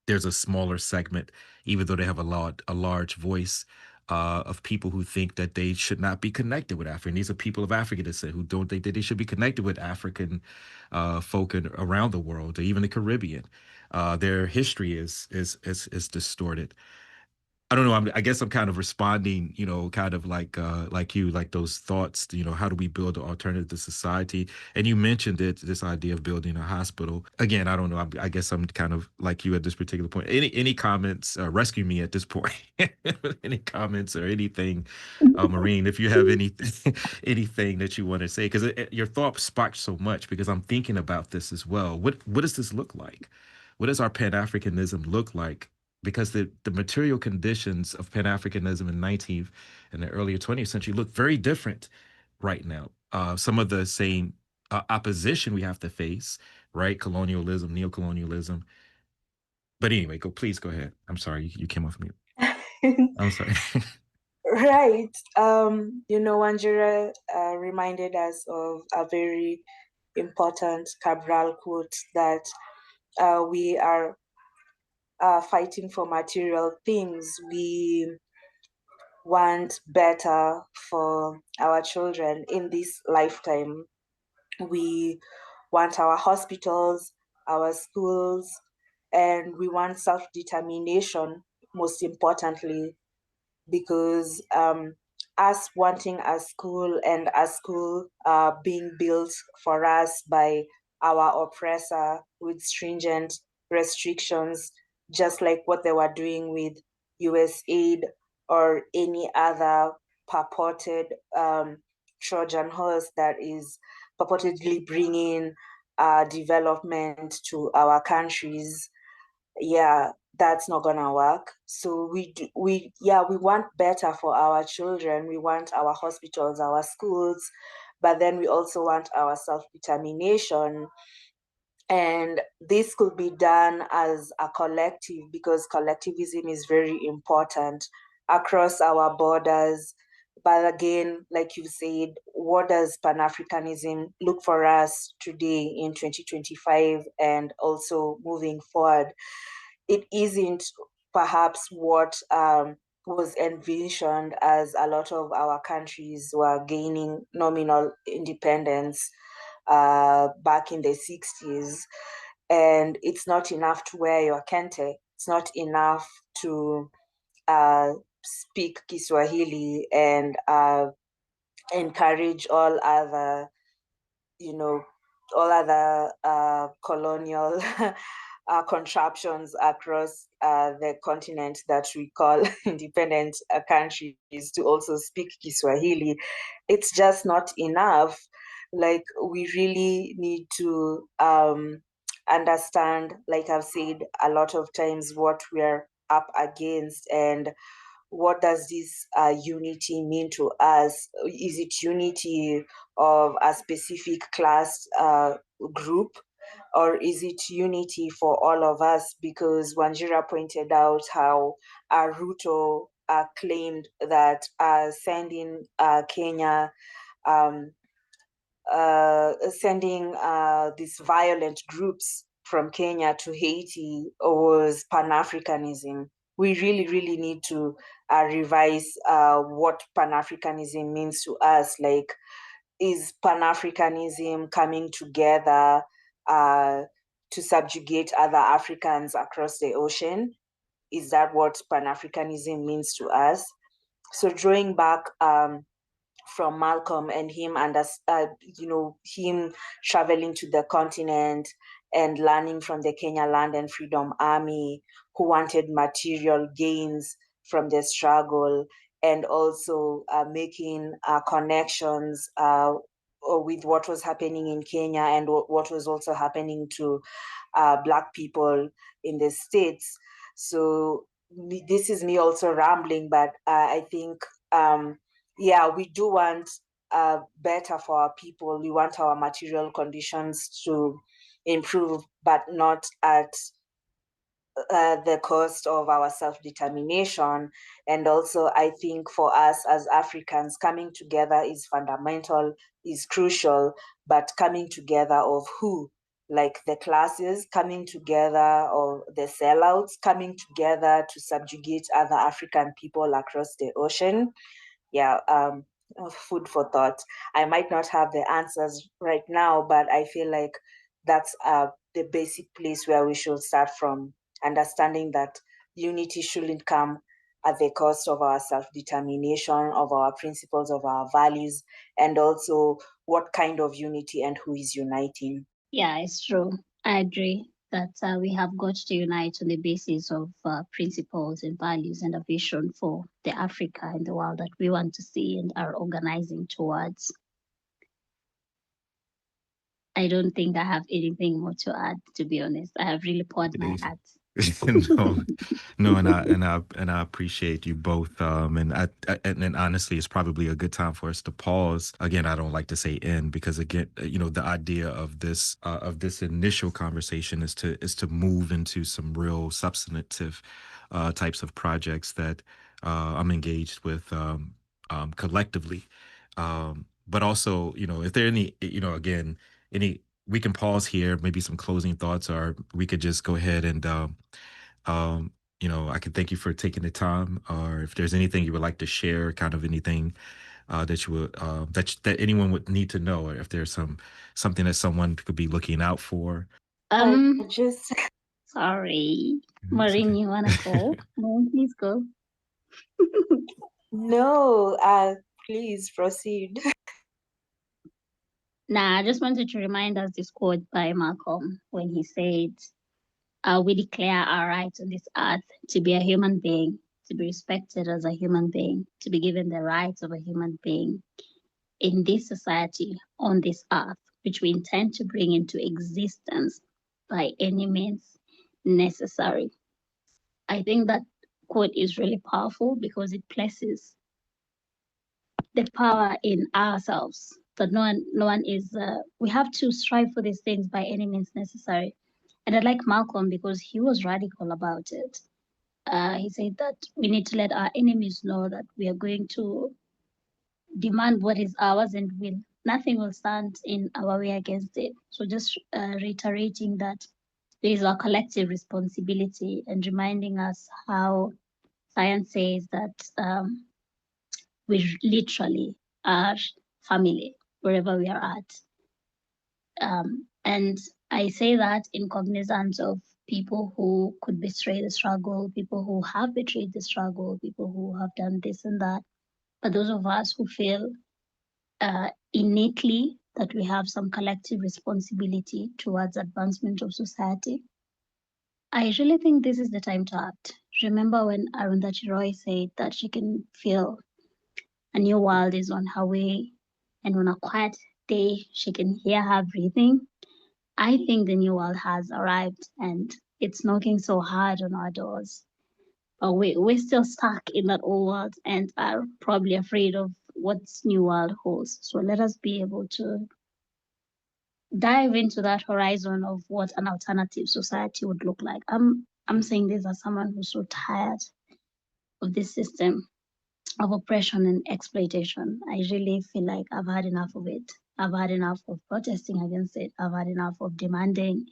there's a smaller segment, even though they have a large voice, of people who think that they should not be connected with Africa. And these are people of African descent who don't think that they should be connected with African folk around the world, or even the Caribbean. Their history is distorted. I don't know. I guess I'm kind of responding, kind of like you, like those thoughts. How do we build an alternative society? And you mentioned it, this idea of building a hospital. Again, I don't know. I guess I'm kind of like you at this particular point. Any comments? Rescue me at this point. Any comments or anything, Maureen? If you have anything, anything that you want to say, because your thought sparked so much. Because I'm thinking about this as well. What does this look like? What does our Pan Africanism look like? Because the material conditions of Pan-Africanism in 19th and the earlier 20th century look very different right now. Some of the same opposition we have to face, right? Colonialism, neocolonialism. But anyway, please go ahead. I'm sorry, you came off mute. I'm sorry. Right. Wanjira reminded us of a very important Cabral quote that we are fighting for material things. We want better for our children in this lifetime. We want our hospitals, our schools, and we want self-determination, most importantly, because us wanting a school and a school being built for us by our oppressor with stringent restrictions, just like what they were doing with US aid or any other purported Trojan horse that is purportedly bringing development to our countries. Yeah, that's not gonna work. So we want better for our children. We want our hospitals, our schools, but then we also want our self-determination. And this could be done as a collective, because collectivism is very important across our borders. But again, like you said, what does Pan-Africanism look for us today in 2025 and also moving forward? It isn't perhaps what was envisioned as a lot of our countries were gaining nominal independence back in the 60s. And it's not enough to wear your kente. It's not enough to speak Kiswahili and encourage all other, colonial contraptions across the continent that we call independent countries to also speak Kiswahili. It's just not enough. Like, we really need to understand, like I've said a lot of times, what we're up against and what does this unity mean to us? Is it unity of a specific class group, or is it unity for all of us? Because Wanjira pointed out how Ruto claimed that sending Kenya, sending these violent groups from Kenya to Haiti was Pan-Africanism. We really, really need to revise what Pan-Africanism means to us. Like, is Pan-Africanism coming together to subjugate other Africans across the ocean? Is that what Pan-Africanism means to us? So drawing back from Malcolm and him, and him traveling to the continent and learning from the Kenya Land and Freedom Army, who wanted material gains from the struggle, and also making connections with what was happening in Kenya and what was also happening to Black people in the States. So this is me also rambling, but I think we do want better for our people. We want our material conditions to improve, but not at the cost of our self-determination. And also, I think for us as Africans, coming together is fundamental, is crucial, but coming together of who? Like the classes coming together, or the sellouts coming together to subjugate other African people across the ocean. Food for thought. I might not have the answers right now, but I feel like that's the basic place where we should start from, understanding that unity shouldn't come at the cost of our self-determination, of our principles, of our values, and also what kind of unity and who is uniting. Yeah, it's true. I agree that we have got to unite on the basis of principles and values and a vision for the Africa and the world that we want to see and are organizing towards. I don't think I have anything more to add, to be honest. I have really poured my heart. no, and I appreciate you both. And honestly, it's probably a good time for us to pause. Again, I don't like to say end because again, the idea of this initial conversation is to move into some real substantive types of projects that I'm engaged with collectively. But also, if there are any, again, we can pause here, maybe some closing thoughts, or we could just go ahead and, I can thank you for taking the time, or if there's anything you would like to share, kind of anything that you would, that anyone would need to know, or if there's something that someone could be looking out for. Just sorry, Maureen, okay. You wanna go? No, please go. No, please proceed. Nah, I just wanted to remind us this quote by Malcolm when he said, we declare our right on this earth to be a human being, to be respected as a human being, to be given the rights of a human being in this society, on this earth, which we intend to bring into existence by any means necessary. I think that quote is really powerful because it places the power in ourselves. That no one is, we have to strive for these things by any means necessary. And I like Malcolm because he was radical about it. He said that we need to let our enemies know that we are going to demand what is ours and nothing will stand in our way against it. So just reiterating that there is our collective responsibility and reminding us how science says that we literally are family wherever we are at. And I say that in cognizance of people who could betray the struggle, people who have betrayed the struggle, people who have done this and that. But those of us who feel innately that we have some collective responsibility towards advancement of society, I really think this is the time to act. Remember when Arundhati Roy said that she can feel a new world is on her way, and on a quiet day, she can hear her breathing. I think the new world has arrived and it's knocking so hard on our doors. But we're still stuck in that old world and are probably afraid of what new world holds. So let us be able to dive into that horizon of what an alternative society would look like. I'm saying this as someone who's so tired of this system of oppression and exploitation. I really feel like I've had enough of it. I've had enough of protesting against it. I've had enough of demanding.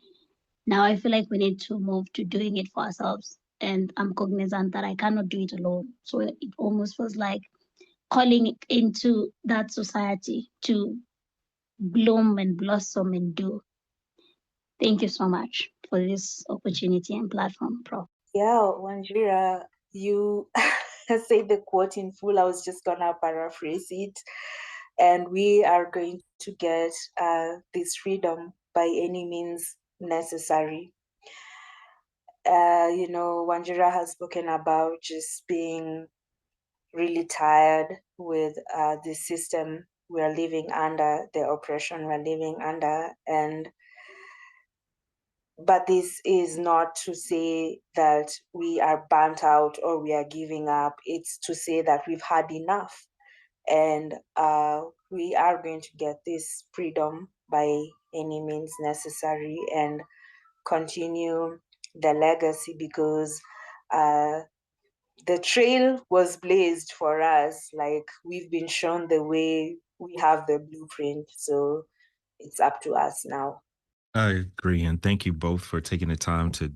Now I feel like we need to move to doing it for ourselves. And I'm cognizant that I cannot do it alone. So it almost feels like calling into that society to bloom and blossom and do. Thank you so much for this opportunity and platform, Prof. Yeah, Wanjira, you say the quote in full. I was just gonna paraphrase it. And we are going to get this freedom by any means necessary. Wanjira has spoken about just being really tired with the system we're living under, the oppression we're living under, but this is not to say that we are burnt out or we are giving up. It's to say that we've had enough. And we are going to get this freedom by any means necessary and continue the legacy, because the trail was blazed for us. Like, we've been shown the way, we have the blueprint, so it's up to us now. I agree, and thank you both for taking the time to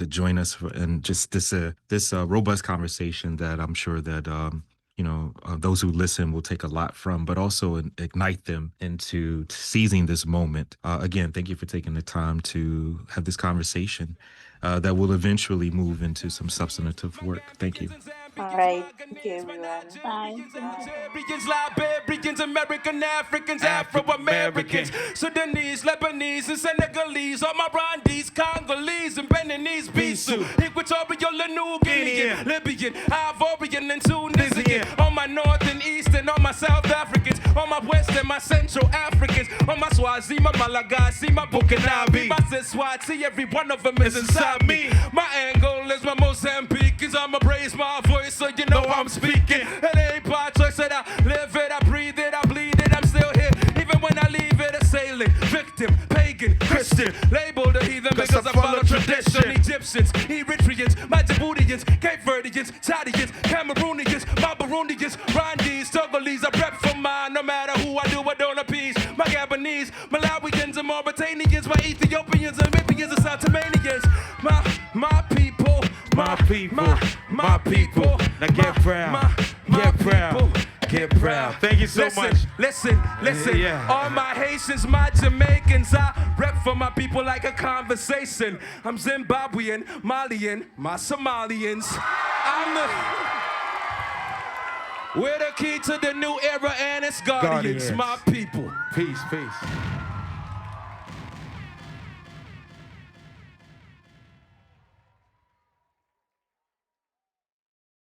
join us and just this robust conversation that I'm sure that those who listen will take a lot from, but also ignite them into seizing this moment. Again, thank you for taking the time to have this conversation that will eventually move into some substantive work. Thank you. All right. Thank you, everyone. Bye. Thank you. Liberians, Liberians, American, Africans, Afro-Americans, Sudanese, Lebanese, and Senegalese, all my Rwandese, Congolese, and Beninese, Bisu, Equatorial and New Guinean, Libyan, Ivorian, and Tunisian, all my North and East and all my South Africans, all my West and my Central Africans, all my Swazi, my Malagasy, my Bukinabe, my Siswati, every one of them is inside me. My Angola is my Mozambique, cause I'ma raise my voice so you know I'm speaking. It ain't by choice that I live it, I breathe it, I bleed it, I'm still here. Even when I leave it, assailant, victim, pagan, Christian, labeled a heathen because I follow tradition. Egyptians, Eritreans, my Djiboutians, Cape Verdeans, Chadians, Cameroonians, my Burundians, Rwandese, Togolese, I rep for mine, no matter who I do, I don't appease. My Gabonese, Malawians, and Mauritanians, my Ethiopians, and Libyans, and South Tomanians, my people, my people, my people. Now get proud, get proud. Get proud. Thank you so much. Listen. Yeah. All my Haitians, my Jamaicans, I rep for my people like a conversation. I'm Zimbabwean, Malian, my Somalians. We're the key to the new era and its guardians. My people. Peace.